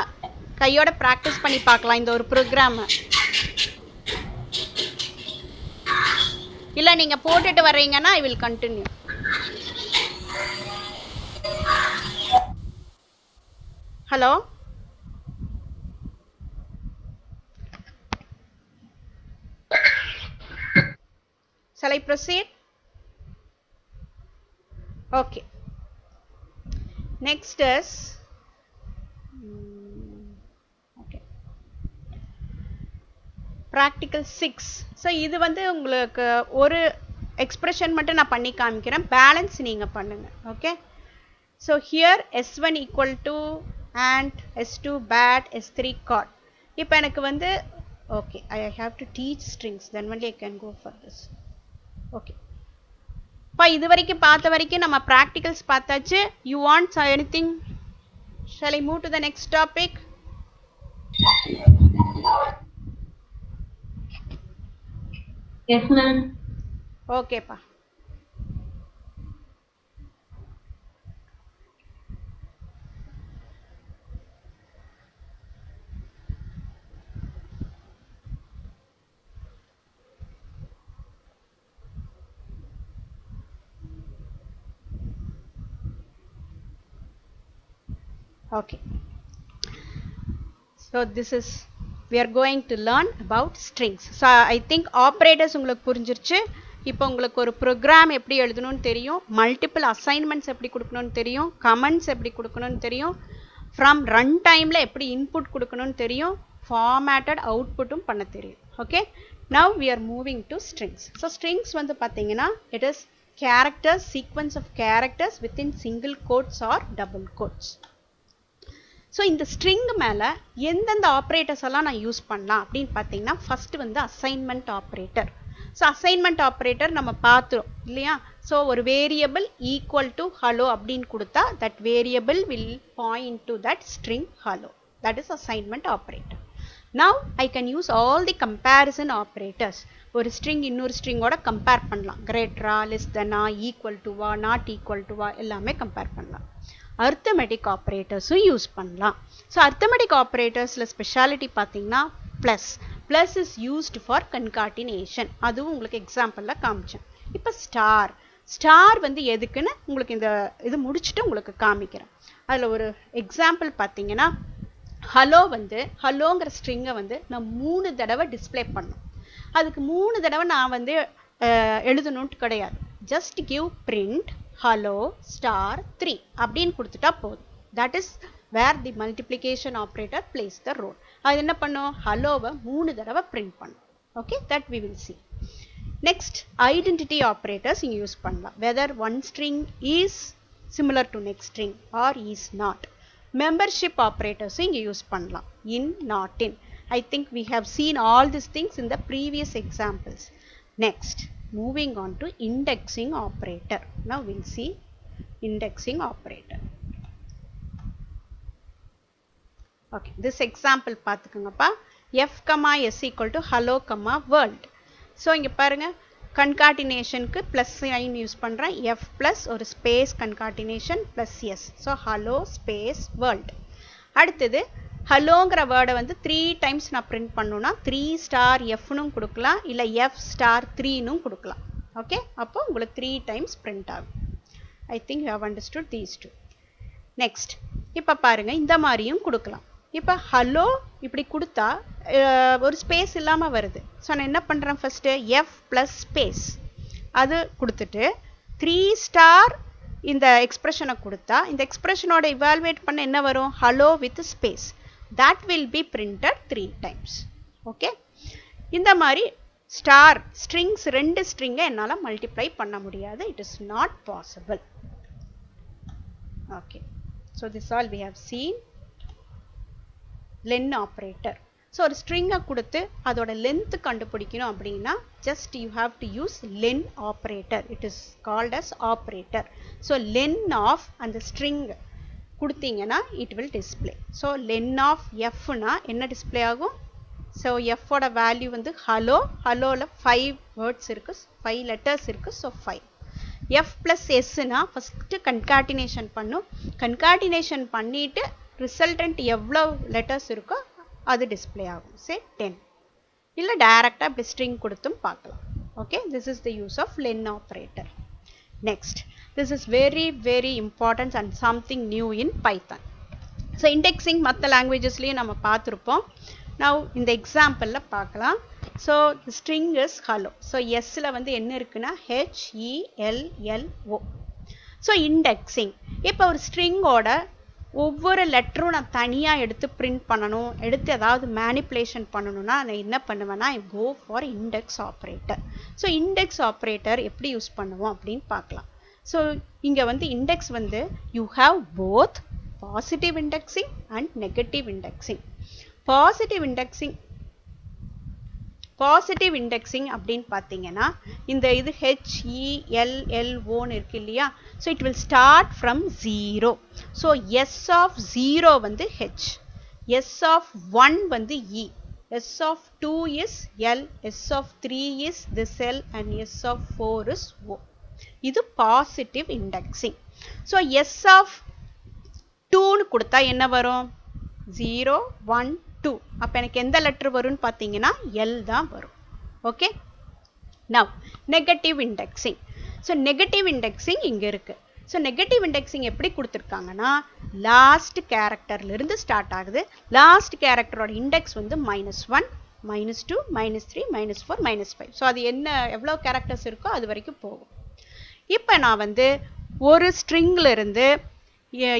கையோட பிராக்டிஸ் பண்ணி பார்க்கலாம் இந்த ஒரு ப்ரோக்ராம். இல்லை நீங்கள் போட்டுட்டு வர்றீங்கன்னா I will continue. Hello, shall I proceed? Okay. Next is okay. Practical 6. So இது வந்து உங்களுக்கு ஒரு எக்ஸ்பிரஷன் மட்டும் நான் பண்ணி காமிக்கிறேன், பேலன்ஸ் நீங்க பண்ணுங்க. Okay, so here s1 equal to and s2 bat s3 cot. இப்போ எனக்கு வந்து okay, I have to teach strings, then only I can go for this. Okay, இப்போ இது வரைக்கும் பார்த்த வரைக்கும் நம்ம practicals பார்த்தாச்சு. You want anything? Shall I move to the next topic? Yes ma'am. Okay pa. Okay, so this is we are going to learn about strings. So I think operators உங்களுக்கு புரிஞ்சிருச்சு. இப்போ உங்களுக்கு ஒரு ப்ரோக்ராம் எப்படி எழுதணும்னு தெரியும், மல்டிபிள் அசைன்மெண்ட்ஸ் எப்படி கொடுக்கணும்னு தெரியும், கமெண்ட்ஸ் எப்படி கொடுக்கணும்னு தெரியும், ஃப்ரம் ரன் டைமில் எப்படி இன்புட் கொடுக்கணும்னு தெரியும், ஃபார்மேட்டட் அவுட்புட்டும் பண்ண தெரியும். Okay, now we are moving to strings. So strings வந்து பார்த்தீங்கன்னா it is characters, sequence of characters within single quotes or double quotes. So இந்த ஸ்ட்ரிங் மேலே எந்தெந்த ஆப்ரேட்டர்ஸ் எல்லாம் நான் யூஸ் பண்ணலாம் அப்படின்னு பார்த்தீங்கன்னா, ஃபர்ஸ்ட் வந்து assignment operator. So assignment operator நம்ம பார்த்துரும் இல்லையா. ஸோ ஒரு வேரியபிள் ஈக்குவல் டு ஹலோ அப்படின்னு கொடுத்தா that variable will point to that string hello, that is assignment operator. Now I can use all the comparison operators. ஒரு ஸ்ட்ரிங் இன்னொரு ஸ்ட்ரிங்கோட கம்பேர் பண்ணலாம், கிரேட்டரா, லெஸ் தெனா, ஈக்குவல் டுவா, நாட் ஈக்குவல் டுவா, எல்லாமே கம்பேர் பண்ணலாம். அரித்மெட்டிக் ஆப்ரேட்டர்ஸும் யூஸ் பண்ணலாம். ஸோ அரித்மெட்டிக் ஆப்ரேட்டர்ஸில் ஸ்பெஷாலிட்டி பார்த்தீங்கன்னா plus. Plus is used for concatenation, அதுவும் உங்களுக்கு எக்ஸாம்பிளில் காமிச்சேன். இப்போ ஸ்டார், ஸ்டார் வந்து எதுக்குன்னு உங்களுக்கு இந்த இது முடிச்சுட்டு உங்களுக்கு காமிக்கிறேன். அதில் ஒரு எக்ஸாம்பிள் பார்த்தீங்கன்னா, ஹலோ வந்து ஹலோங்கிற ஸ்ட்ரிங்கை வந்து நான் 3 தடவை டிஸ்பிளே பண்ணணும். அதுக்கு 3 தடவை நான் வந்து எழுதணுன்ட்டு கிடையாது. Just give print hello star 3 அப்படின்னு கொடுத்துட்டா போதும். That is where the multiplication operator plays the role. அது என்ன பண்ணும், ஹலோவை 3 தடவை பிரிண்ட் பண்ணும். Okay, that we will see. Next identity operators இங்கே யூஸ் பண்ணலாம். Whether one string is similar to next string or is not. Membership ஆப்ரேட்டர்ஸும் இங்கே யூஸ் பண்ணலாம், in, not in. I think we have seen all these things in the previous examples. Next, moving on to indexing operator. Now we'll see indexing operator. Okay, this example பார்த்துக்குங்கப்பா. f, s equal to hello, world. So இங்க பாருங்க, concatenationக்கு plus sign யூஸ் பண்றேன். f plus ஒரு space concatenation plus s. So hello space world. அடுத்தது ஹலோங்கிற வேர்டை வந்து 3 டைம்ஸ் நான் பிரிண்ட் பண்ணணும்னா 3 ஸ்டார் எஃப்னும் கொடுக்கலாம், இல்லை எஃப் ஸ்டார் 3னும் கொடுக்கலாம். ஓகே, அப்போ உங்களுக்கு 3 டைம்ஸ் பிரிண்ட் ஆகும். I think you have understood these two. Next, இப்போ பாருங்க, இந்த மாதிரியும் கொடுக்கலாம். இப்போ ஹலோ இப்படி கொடுத்தா ஒரு ஸ்பேஸ் இல்லாமல் வருது. ஸோ நான் என்ன பண்ணுறேன், ஃபர்ஸ்ட்டு எஃப் ப்ளஸ் ஸ்பேஸ் அது கொடுத்துட்டு 3 ஸ்டார் இந்த எக்ஸ்பிரஷனை கொடுத்தா இந்த எக்ஸ்பிரஷனோட இவால்வேட் பண்ண என்ன வரும், hello with space. that will be printed 3 times. okay, இந்த மாதிரி ஸ்டார் ஸ்ட்ரிங்ஸ் 2 ஸ்ட்ரிங்கை என்னால் மல்டிப்ளை பண்ண முடியாது. it is not possible. okay, so this all we have seen. len operator. So ஒரு ஸ்ட்ரிங்கை கொடுத்து அதோட லென்த் கண்டுபிடிக்கணும் அப்படின்னா just you have to use len operator. it is called as operator. so len of அந்த string கொடுத்தீங்கன்னா it will display. so len of f னா என்ன டிஸ்பிளே ஆகும், so f ஓட வேல்யூ வந்து ஹலோ, ஹலோவில் 5 வேர்ட்ஸ் இருக்கு, 5 லெட்டர்ஸ் இருக்கு, ஸோ 5. f ப்ளஸ் எஸ்னா ஃபஸ்ட்டு கன்காட்டினேஷன் பண்ணும், கன்காட்டினேஷன் பண்ணிட்டு ரிசல்டன்ட் எவ்வளோ லெட்டர்ஸ் இருக்கோ அது டிஸ்பிளே ஆகும், சே 10. இல்லை டைரெக்டாக இப்படி ஸ்ட்ரிங் கொடுத்தும் பார்க்கலாம். Okay, this is the use of len operator. Next, this is very very important and something new in Python. So indexing மற்ற languagesலயும் நம்ம பார்த்துருப்போம். Now இந்த எக்ஸாம்பிளில் பார்க்கலாம். So the string is hello. So Sல வந்து என்ன இருக்குன்னா HELLO. So indexing. இப்போ ஒரு ஸ்ட்ரிங்கோட ஒவ்வொரு லெட்டரும் நான் தனியாக எடுத்து பிரிண்ட் பண்ணணும், எடுத்து ஏதாவது மேனிப்புலேஷன் பண்ணணும்னா நான் என்ன பண்ணுவேன்னா I go for index operator. So index operator எப்படி யூஸ் பண்ணுவோம் அப்படின்னு பார்க்கலாம். ஸோ இங்கே வந்து இண்டெக்ஸ் வந்து you have both positive indexing and negative indexing. Positive indexing அப்படின்னு பார்த்தீங்கன்னா இந்த இது HELLOன்னு இருக்கு இல்லையா, so it will start from 0. So S of 0 வந்து H, S of 1 வந்து E, S of 2 is L, S of 3 is this L and S of 4 is O. இது positive indexing. So S of 2ன்னு கொடுத்தா என்ன வரும்? 0 1 2. அப்போ எனக்கு எந்த லெட்டர் வரும்னு பார்த்தீங்கன்னா L தான் வரும். Okay, now negative indexing. So negative indexing இங்கே இருக்குது. ஸோ நெகட்டிவ் இண்டெக்ஸிங் எப்படி கொடுத்துருக்காங்கன்னா லாஸ்ட் கேரக்டர்லேருந்து ஸ்டார்ட் ஆகுது. லாஸ்ட் கேரக்டரோட இண்டெக்ஸ் வந்து -1 -2 -3 -4 -5. ஸோ அது என்ன எவ்வளோ கேரக்டர்ஸ் இருக்கோ அது வரைக்கும் போகும். இப்போ நான் வந்து ஒரு ஸ்ட்ரிங்கில் இருந்து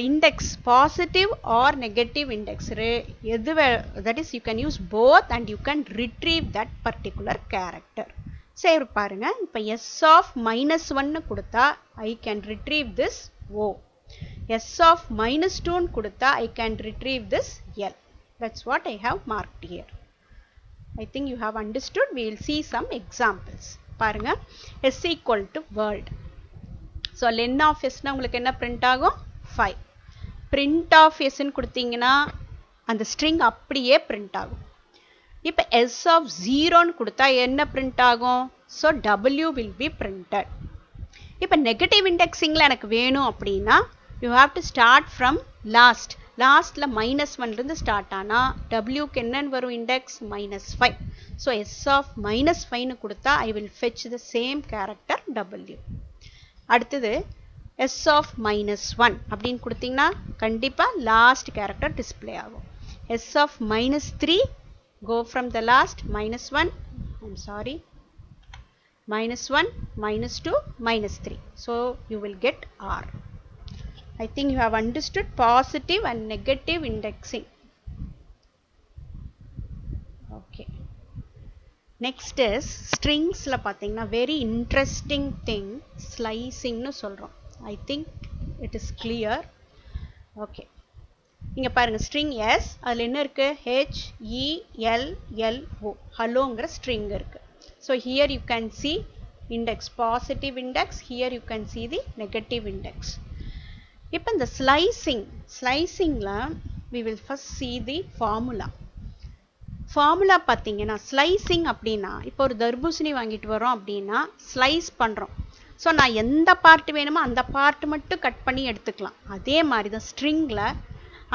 index positive or negative index எது that is you can use both and you can retrieve that particular character. சரி பாருங்க, இப்போ S of -1 கொடுத்தா I can retrieve this O, S of -2 கொடுத்தா I can retrieve this L. That's what I have marked here. I think you have understood. We will see some examples. பாருங்க, S equal to world. So len of S னா உங்களுக்கு என்ன print ஆகும்? 5. print of S ன்னு கொடுத்தீங்கன்னா அந்த ஸ்ட்ரிங் அப்படியே print ஆகும். இப்போ S of 0ன்னு கொடுத்தா என்ன print ஆகும்? So W will be printed. இப்போ நெகட்டிவ் இண்டெக்ஸிங்கில் எனக்கு வேணும் அப்படின்னா you have to start from last. லாஸ்ட்டில் -1லேருந்து ஸ்டார்ட் ஆனால் Wக்கு என்னன்னு வரும் இண்டெக்ஸ்? -5. ஸோ S of -5ன்னு கொடுத்தா I will fetch the same character W. அடுத்தது S of -1 அப்படின்னு கொடுத்தீங்கன்னா கண்டிப்பாக லாஸ்ட் கேரக்டர் டிஸ்பிளே ஆகும். S of -3 go from the last -1, I'm sorry, -1 -2 -3. So you will get R. I think you have understood positive and negative indexing. Okay. Next is stringsல பார்த்தீங்கன்னா very interesting thing slicingனு சொல்கிறோம். I think it is clear. Okay, இங்க பாருங்க string S, அதில் என்ன இருக்கு? HELLO, helloங்கிற string இருக்கு. So here you can see index, positive index. Here you can see the negative index. இப்போ இந்த slicingல we will first see the formula. Formula பார்த்தீங்கன்னா ஸ்லைசிங் அப்படின்னா இப்போ ஒரு தர்பூசணி வாங்கிட்டு வரோம் அப்படின்னா ஸ்லைஸ் பண்ணுறோம். ஸோ நான் எந்த பார்ட் வேணுமோ அந்த பார்ட் மட்டும் கட் பண்ணி எடுத்துக்கலாம். அதே மாதிரி தான்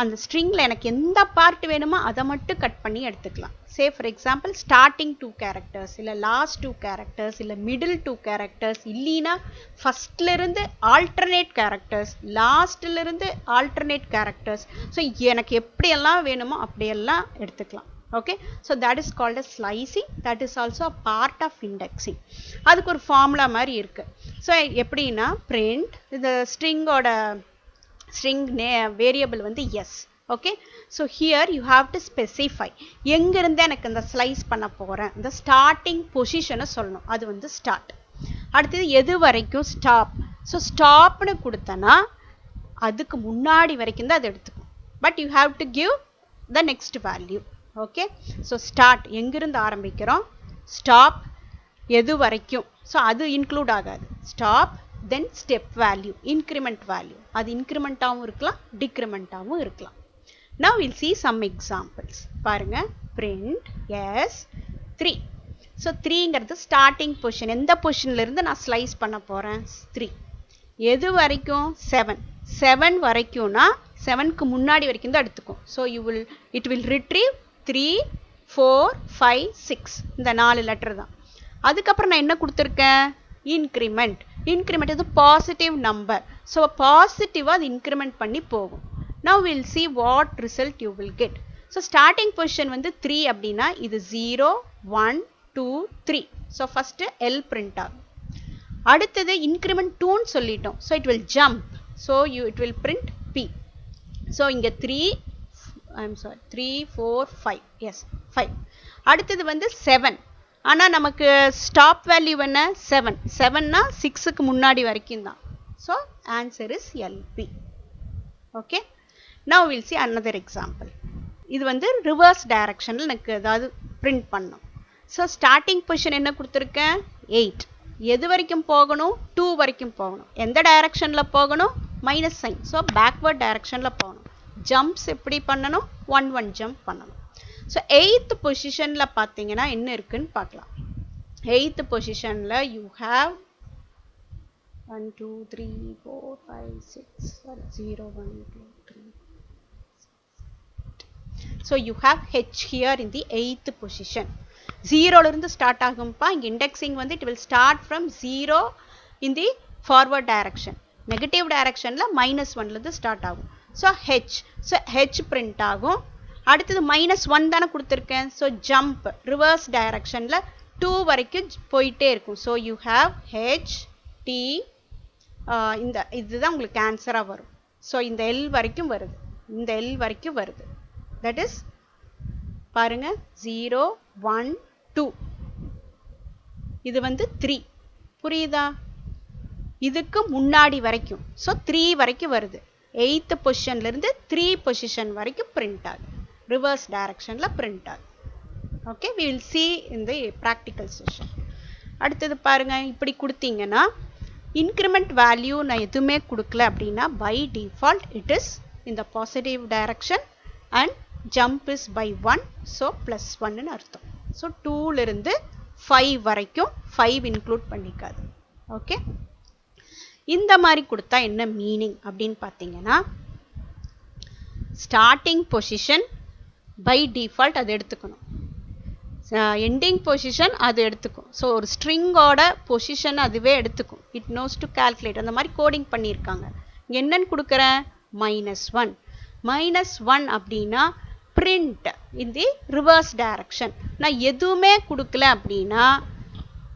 அந்த ஸ்ட்ரிங்கில் எனக்கு எந்த பார்ட் வேணுமோ அதை மட்டும் கட் பண்ணி எடுத்துக்கலாம். Say for example starting 2 characters, இல்லை லாஸ்ட் 2 கேரக்டர்ஸ், இல்லை மிடில் 2 கேரக்டர்ஸ், இல்லைன்னா ஃபஸ்ட்லேருந்து ஆல்டர்னேட் கேரக்டர்ஸ், லாஸ்ட்லேருந்து ஆல்டர்னேட் கேரக்டர்ஸ். ஸோ எனக்கு எப்படியெல்லாம் வேணுமோ அப்படியெல்லாம் எடுத்துக்கலாம். Okay, so that is called as slicing. That is also a part of indexing. அதுக்கு ஒரு ஃபார்முலா மாதிரி இருக்கு. ஸோ எப்படின்னா print இந்த ஸ்ட்ரிங்கோட வேரியபிள் வந்து S. Okay, so here you have to specify எங்கிருந்து எனக்கு இந்த ஸ்லைஸ் பண்ண போகிறேன், இந்த ஸ்டார்டிங் பொசிஷனை சொல்லணும். அது வந்து ஸ்டார்ட். அடுத்தது எது வரைக்கும்? ஸ்டாப். ஸோ ஸ்டாப்னு கொடுத்தனா அதுக்கு முன்னாடி வரைக்கும் தான் அது எடுத்துக்கும். But you have to give the next value. Okay, so start எங்கிருந்து ஆரம்பிக்கிறோம், ஸ்டாப் எது வரைக்கும், ஸோ அது இன்க்ளூட் ஆகாது. ஸ்டாப் தென் ஸ்டெப் வேல்யூ, இன்க்ரிமெண்ட் வேல்யூ, அது இன்க்ரிமெண்ட்டாகவும் இருக்கலாம் டிக்ரிமெண்ட்டாகவும் இருக்கலாம். Now we'll see some examples. பாருங்க, print S3. ஸோ 3ங்கிறது ஸ்டார்டிங் பொசிஷன். எந்த பொசிஷன்லேருந்து நான் ஸ்லைஸ் பண்ண போகிறேன்? 3. எது வரைக்கும்? 7. 7 வரைக்கும்னா 7க்கு முன்னாடி வரைக்கும் தான் எடுத்துக்கும். ஸோ it will retrieve 3 4 5 6 இந்த 4 லெட்டர் தான். அதுக்கப்புறம் நான் என்ன கொடுத்துருக்கேன்? இன்க்ரிமெண்ட். இன்க்ரிமெண்ட் இது பாசிட்டிவ் நம்பர். ஸோ பாசிட்டிவாக அது இன்க்ரிமெண்ட் பண்ணி போகும். Now we'll see what result you will get. So starting position வந்து 3 அப்படின்னா இது 0, 1, 2, 3. So first L print ஆகும். அடுத்தது increment 2 சொல்லிட்டோம். So it will jump. So it will print P. So இங்க 3, 4, 5. Yes, 5. அடுத்தது வந்து 7. ஆனா நமக்கு ஸ்டாப் வேல்யூ என்ன? 7. 7னா 6க்கு முன்னாடி வரைக்கும் தான். So answer is LP. Okay. Now we'll see another example. இது வந்து reverse directionல எனக்கு ஏதாவது print பண்ணணும். So starting position என்ன கொடுத்திருக்கேன்? 8. எது வரைக்கும் போகணும்? 2 வரைக்கும் போகணும். எந்த directionல போகணும்? minus sign. So backward directionல போகணும். Jumps எப்படி பண்ணணும்? 1 jump பண்ணணும். So 8th positionல பார்த்தீங்கன்னா என்ன இருக்குன்னு பார்க்கலாம். 8th positionல you have 1, 2, 3, 4, 5, 6, 0, 1, 2, 3. So you have H here in the 8th position. 0 இருந்து ஸ்டார்ட் ஆகும்பா. இங்க indexing வந்து it will start from 0 in the forward direction. Negative directionல -1 இருந்து ஸ்டார்ட் ஆகும். So H. So H print ஆகும். அடுத்தது -1 தானே கொடுத்திருக்கேன். So jump reverse directionல 2 வரைக்கும் போயிட்டே இருக்கும். So you have H T. இதுதான் உங்களுக்கு ஆன்சரா வரும். So இந்த L வரைக்கும் வருது. இந்த L வரைக்கும் வருது. That is பாருங்க 0, 1, 2. இது வந்து 3. புரியுதா? இதுக்கு முன்னாடி வரைக்கும். So 3 வரைக்கும் வருது. 8th positionல இருந்து 3 position வரைக்கும் print ஆகுது. Reverse directionல print ஆகுது. Okay, we will see in the practical session. அடுத்தது பாருங்க இப்படி கொடுத்தீங்கன்னா increment value நான் எதுவுமே கொடுக்கல அப்படின்னா by default it is in the positive direction and jump is by 1. So plus 1 ன்னு அர்த்தம். So 2 இருந்து 5 வரைக்கும் 5 include பண்ணிக்காது. ஓகே, இந்த மாதிரி கொடுத்தா என்ன மீனிங் அப்படின்னு பார்த்தீங்கன்னா ஸ்டார்டிங் பொசிஷன் பை டிஃபால்ட் அது எடுத்துக்கணும், எண்டிங் பொசிஷன் அது எடுத்துக்கும். ஸோ ஒரு ஸ்ட்ரிங்கோட பொசிஷன் அதுவே எடுத்துக்கும். It nose to calculate. அந்த மாதிரி கோடிங் பண்ணியிருக்காங்க. என்னன்னு கொடுக்குறேன்? -1. -1 அப்படின்னா print in the reverse direction. நான் எதுவுமே கொடுக்கல அப்படின்னா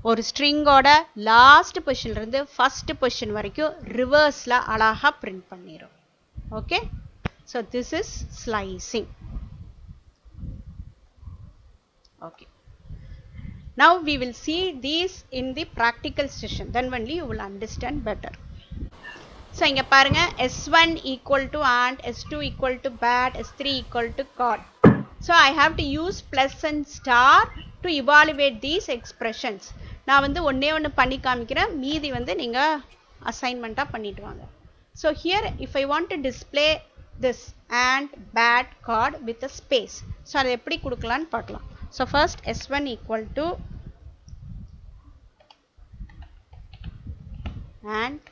ஒரு ஸ்ட்ரிங்கோட லாஸ்ட் பொசிஷன்ல இருந்து ஃபர்ஸ்ட் பொசிஷன் வரைக்கும் ரிவர்ஸ்ல அழகா print பண்ணிரும். Okay, so this is slicing. Okay, now we will see these in the practical session, then only you will understand better. So இங்க பாருங்க s1 equal to ant, s2 equal to bat, s3 equal to cod. So I have to use plus and star to evaluate these expressions. நான் வந்து ஒண்ணே பண்ணி காமிக்கிறேன், மீதி வந்து நீங்க அசைன்மெண்டா பண்ணிட்டு வாங்க. So here if I want to display this ant, bat, cod with a space, so அதை எப்படி கொடுக்கலாம்னு பார்க்கலாம். So first s1 equal to ant,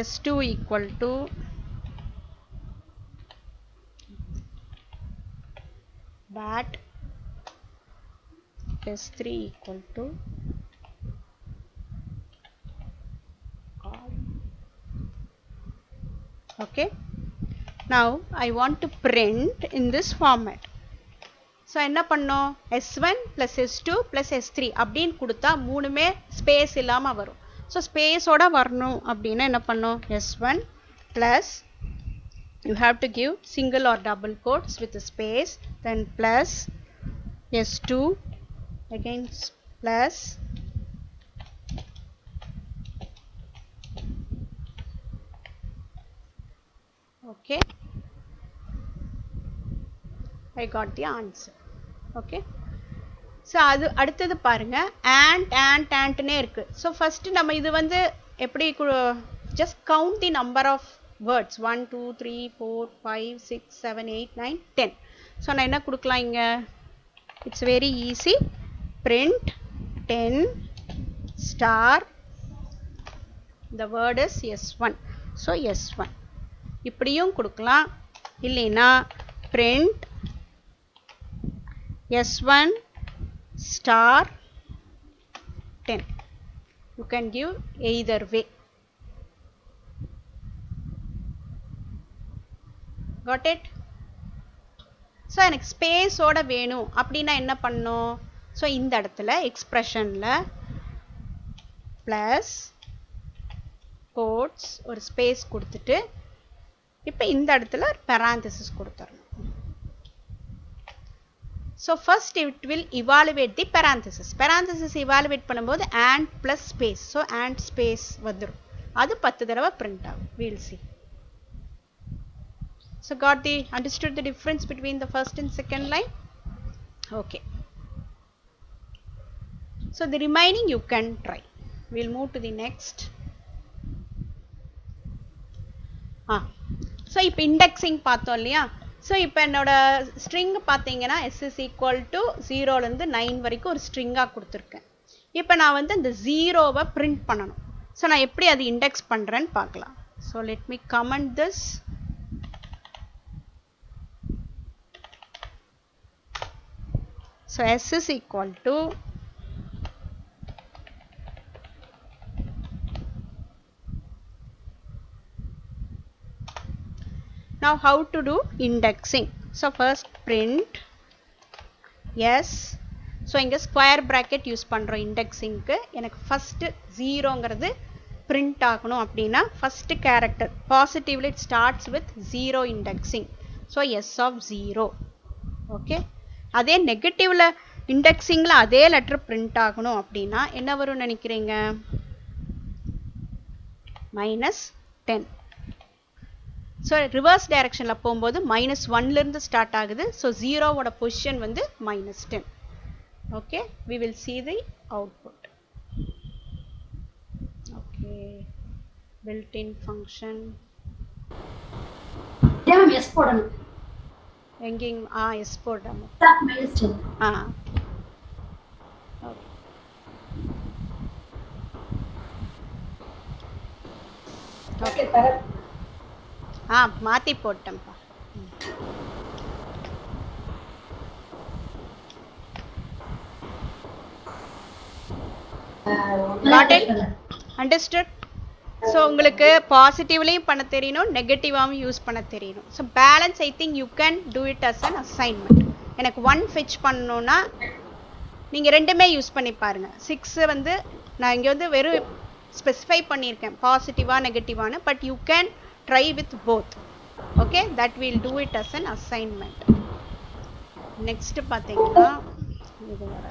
s2 equal to bat, s3 equal to cod. Okay, now I want to print in this format. So என்ன பண்ணோம்? s1 plus s2 plus s3 அப்படின்னு கொடுத்தா மூணுமே ஸ்பேஸ் இல்லாம வரும். ஸோ ஸ்பேஸோட வரணும் அப்படின்னா என்ன பண்ணோம்? s1 plus you have to give single or double quotes with a space, then plus s2 again plus okay, I got the answer. Okay, so அது அடுத்தது பாருங்க ant இருக்கு. So first நம்ம இது வந்து எப்படி just count the number of words 1 2 3 4 5 6 7 8 9 10. so நான் என்ன கொடுக்கலாம் இங்க? It's very easy. Print 10 star, the word is s1. So S1 இப்படியும் கொடுக்கலாம். இல்லைன்னா print S1 star 10. You can give either way. Got it? So எனக்கு ஸ்பேஸோட வேணும் அப்படின்னா என்ன பண்ணும்? ஸோ இந்த இடத்துல எக்ஸ்பிரஷனில் ப்ளஸ் கோட்ஸ் ஒரு ஸ்பேஸ் கொடுத்துட்டு இப்போ இந்த இடத்துல parenthesis கொடுத்துடணும். So first it will evaluate the parenthesis. parenthesis evaluate பண்ணும்போது and plus space. So and space வந்துடும். அது 10 தடவை print ஆகும். We'll see. So understood the difference between the first and second line? Okay. So the remaining you can try. We'll move to the next. So இப்போ indexing பார்த்தோம் இல்லையா? ஸோ இப்போ என்னோட ஸ்ட்ரிங் பார்த்தீங்கன்னா s is equal to 0லேருந்து 9 வரைக்கும் ஒரு ஸ்ட்ரிங்காக கொடுத்துருக்கேன். இப்போ நான் வந்து இந்த 0வை பிரிண்ட் பண்ணணும். ஸோ நான் எப்படி அது இண்டெக்ஸ் பண்ணுறேன்னு பார்க்கலாம். So let me comment this. So s is equal to now how to do indexing. So first print s. so இங்க square bracket யூஸ் பண்றோம் indexingக்கு. எனக்கு first 0ங்கிறது print ஆகணும் அப்படின்னா first character positively it starts with 0 indexing. so s of 0. okay. அதே நெகட்டிவ்ல indexingல அதே லெட்டர் print ஆகணும் அப்படின்னா என்ன வரும் நினைக்கிறீங்க? -10. ஸோ ரிவர்ஸ் டைரக்ஷனில் போகும்போது -1லேருந்து ஸ்டார்ட் ஆகுது. ஸோ 0வோட பொசிஷன் வந்து -10. Okay, we will see the output. Okay, built-in function. S போடணும். எங்கேயும் எஸ் போடணும். ஓகே. மாற்றி போட்டேன்ப்பா. Got it? Understood? ஸோ உங்களுக்கு பாசிட்டிவ்லையும் பண்ண தெரியணும், நெகட்டிவாகவும் யூஸ் பண்ண தெரியணும். So balance I think you can do it as an assignment. எனக்கு 1 ஃபெச் பண்ணணுன்னா நீங்கள் ரெண்டுமே யூஸ் பண்ணி பாருங்கள். 6 வந்து நான் இங்கே வந்து வெறும் ஸ்பெசிஃபை பண்ணியிருக்கேன் பாசிட்டிவா நெகட்டிவானு. But you can try with both. okay, that we'll do it as an assignment. next பாத்தீங்கன்னா இது வர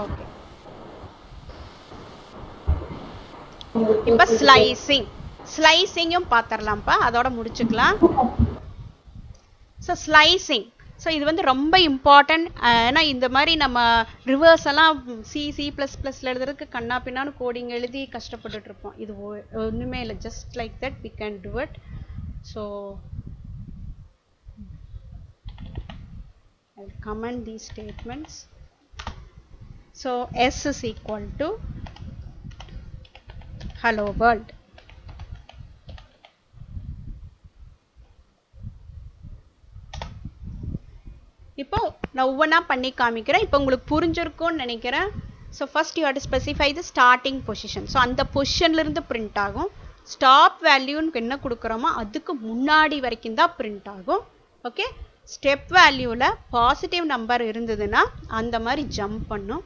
okay. இப்ப ஸ்லைசிங்கும் பாத்திரலாம்ப்பா, அதோட முடிச்சுக்கலாம். ஸோ ஸ்லைசிங், ஸோ இது வந்து ரொம்ப இம்பார்ட்டன்ட். ஏன்னா இந்த மாதிரி நம்ம ரிவர்ஸ் எல்லாம் C++ல எழுதுறதுக்கு கண்ணா பின்னான்னு கோடிங் எழுதி கஷ்டப்பட்டுட்டு இருப்போம். இது ஒன்றுமே இல்லை, just like that we can do it. So I'll comment these statements. So s is equal to hello world. இப்போ நான் ஒவ்வொன்றா பண்ணி காமிக்கிறேன். இப்போ உங்களுக்கு புரிஞ்சிருக்கும்னு நினைக்கிறேன். So first you have to specify the starting position. So அந்த பொசிஷன்லேருந்து பிரிண்ட் ஆகும். ஸ்டாப் வேல்யூன்னு என்ன கொடுக்குறோமோ அதுக்கு முன்னாடி வரைக்கும் தான் பிரிண்ட் ஆகும். ஓகே, ஸ்டெப் வேல்யூவில் பாசிட்டிவ் நம்பர் இருந்ததுன்னா அந்த மாதிரி ஜம்ப் பண்ணும்,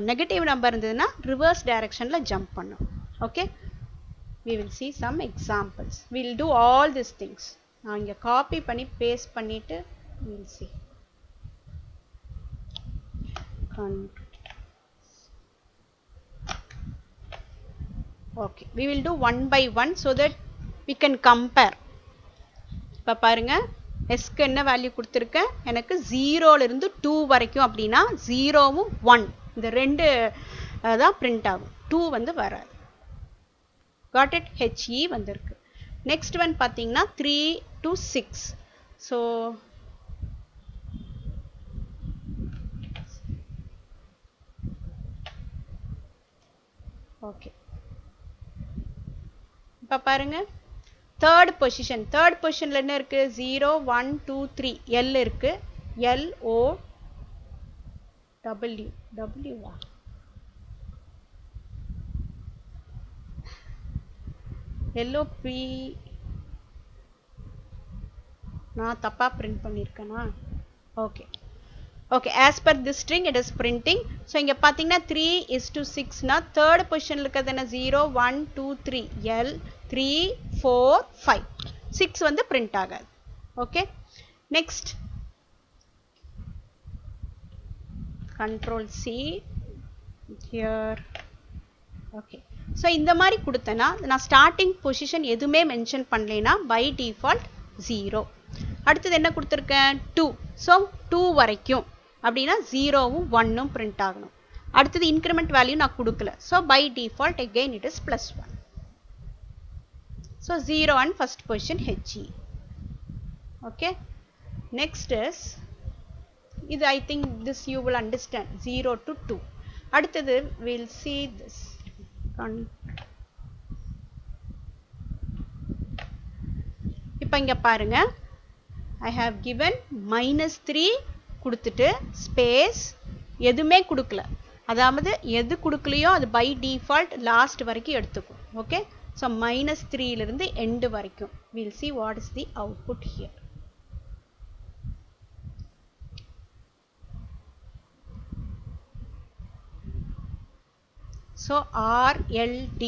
நெகட்டிவ் நம்பர் இருந்ததுன்னா ரிவர்ஸ் டைரக்ஷனில் ஜம்ப் பண்ணும். Okay, we will see some examples. we will do all these things. நான் இங்கே காப்பி பண்ணி பேஸ்ட் பண்ணிவிட்டு we'll see. Okay, we will do one by one so that we can compare. இப்போ பாருங்க, எஸ்க்கு என்ன வேல்யூ கொடுத்துருக்கேன், எனக்கு 0லேருந்து 2 வரைக்கும் அப்படின்னா 0வும் 1 இந்த ரெண்டு தான் பிரிண்ட் ஆகும், 2 வந்து வராது. Got it? HE வந்திருக்கு. நெக்ஸ்ட் ஒன் பார்த்தீங்கன்னா 3 to 6. ஸோ ஓகே, இப்போ பாருங்க தேர்ட் பொசிஷன்ல என்ன இருக்கு? 0 1 2 3 L இருக்கு. L O W W L O P நான் தப்பா பிரிண்ட் பண்ணிருக்கேனா? Okay okay, as per this string it is printing. so இங்க பாத்தீங்கன்னா 3:6 னா third position இருக்கிறது என்ன? 0 1 2 3 L 3 4 5 6 வந்து print ஆகாது. Okay, next control C here. Okay, so இந்த மாதிரி கொடுத்தனா நான் ஸ்டார்டிங் பொசிஷன் எதுவுமே மென்ஷன் பண்ணலைனா by default 0. அடுத்தது என்ன கொடுத்துருக்கேன்? 2. ஸோ 2 வரைக்கும் அப்படின்னா 0வும் 1ம் பிரிண்ட் ஆகணும். அடுத்தது இன்க்ரிமெண்ட் வேல்யூ நான் கொடுக்கல. So by default again it is +1. So 0 and first position HE. Okay, next is இது I think this you will understand 0 to 2. அடுத்தது we'll see this. இப்போ இங்க பாருங்க, I have given -3 கொடுத்துட்டு ஸ்பேஸ் எதுவுமே கொடுக்கல. அதாவது எது கொடுக்கலையோ அது பை டிஃபால்ட் லாஸ்ட் வரைக்கும் எடுத்துக்கும். ஓகே, ஸோ -3 இருந்து எண்ட் வரைக்கும். we'll see what is the output here. So RLD.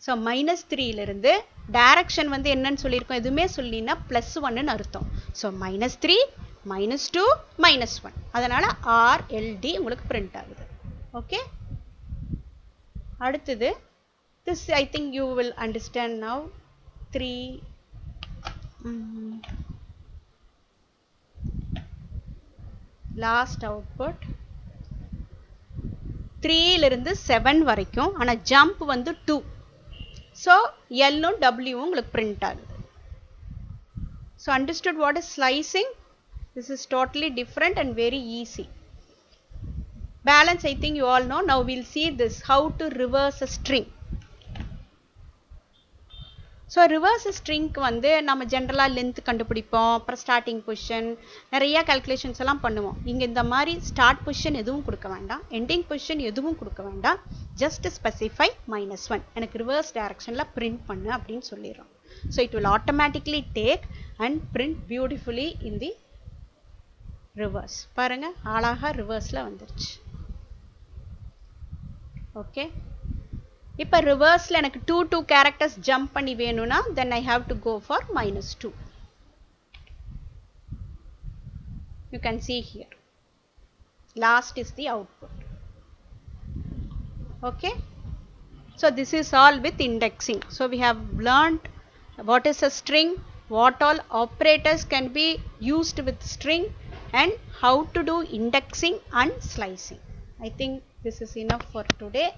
So -3 இருந்து டைரக்ஷன் வந்து என்னன்னு சொல்லியிருக்கோம்? எதுவுமே சொல்லினா +1ன்னு அர்த்தம். ஸோ -3 -2 -1, அதனால RLD உங்களுக்கு பிரிண்ட் ஆகுது. ஓகே, அடுத்தது this I think you will understand now. 3 last output 3 இருந்து 7 வரைக்கும். ஆனா ஜம்ப் வந்து 2. ஸோ Lலும் Wவும் உங்களுக்கு பிரிண்ட் ஆகுது. So understood what is slicing? This is totally different and very easy. Balance I think you all know. Now we'll see this how to reverse a string. So reverse ஸ்ட்ரிங்க்கு வந்து நம்ம ஜென்ரலாக லென்த் கண்டுபிடிப்போம், அப்புறம் ஸ்டார்டிங் பொசிஷன், நிறையா கால்குலேஷன்ஸ் எல்லாம் பண்ணுவோம். இங்கே இந்த மாதிரி ஸ்டார்ட் பொசிஷன் எதுவும் கொடுக்க வேண்டாம், எண்டிங் பொசிஷன் எதுவும் கொடுக்க வேண்டாம். ஜஸ்ட் ஸ்பெசிஃபை -1 எனக்கு ரிவர்ஸ் டைரக்ஷனில் பிரிண்ட் பண்ணு அப்படின்னு சொல்லிடுறோம். So it will automatically take and print beautifully in the reverse. பாருங்க, அழகாக ரிவர்ஸில் வந்துருச்சு. ஓகே, இப்போ ரிவர்ஸில் எனக்கு 2 கேரக்டர்ஸ் ஜம்ப் பண்ணி வேணும்னா then I have to go for -2. You can see here. Last is the output. Okay. So this is all with indexing. So we have learned what is a string, what all operators can be used with string, and how to do indexing and slicing. I think this is enough for today.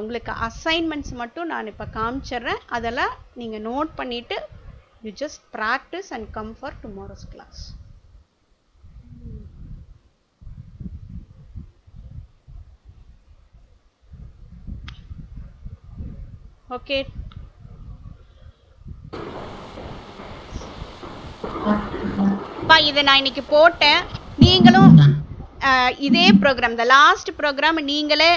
உங்களுக்கு அசைன்மெண்ட்ஸ் மட்டும் நான் இப்போ காமிச்சிட்றேன், அதெல்லாம் நீங்கள் நோட் பண்ணிவிட்டு you just practice and come for tomorrow's class. Okay, இதை நான் இன்னைக்கு போட்டேன். நீங்களும் இதே ப்ரோக்ராம், இந்த லாஸ்ட் ப்ரோக்ராம் நீங்களே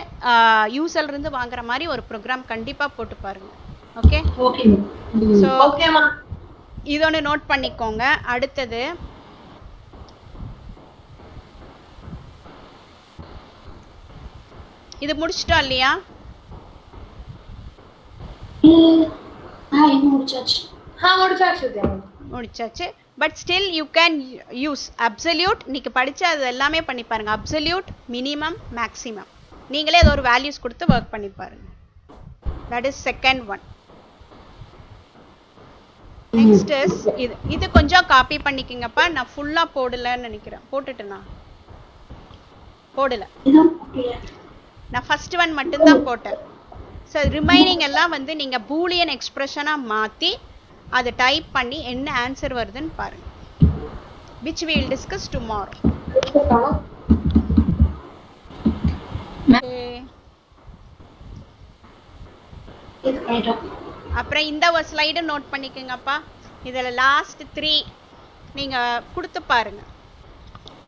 யூசர்ல இருந்து வாங்குற மாதிரி ஒரு ப்ரோக்ராம் கண்டிப்பா போட்டு பாருங்க. ஓகே, ஸோ இதொன்னு நோட் பண்ணிக்கோங்க. அடுத்தது இது முடிச்சிட்டோம் இல்லையா? முடிச்சாச்சு. But still you can use absolute. இன்னைக்கு படிச்ச அது எல்லாமே பண்ணி பாருங்க. அப்சல்யூட், மினிமம், மேக்ஸிமம் நீங்களே அது ஒரு வேல்யூஸ் கொடுத்து ஒர்க் பண்ணி பாருங்க. That is second one. Next is இது கொஞ்சம் காப்பி பண்ணிக்கங்கப்பா. நான் ஃபுல்லா போடலன்னு நினைக்கிறேன். போட்டுட்டேனா? போடல, நான் ஃபர்ஸ்ட் ஒன் மட்டும்தான் போட்டேன். ஸோ ரிமைனிங் எல்லாம் வந்து நீங்க பூலியன் எக்ஸ்பிரஷனா மாத்தி அதை டைப் பண்ணி என்ன ஆன்சர் வருதுன்னு பாருங்க. which we will discuss tomorrow. Okay. இது பண்ணிட்டோம். அப்புறம் இந்த ஒரு ஸ்லைடு நோட் பண்ணிக்கோங்கப்பா. இதில் லாஸ்ட் 3 நீங்கள் கொடுத்து பாருங்கள்.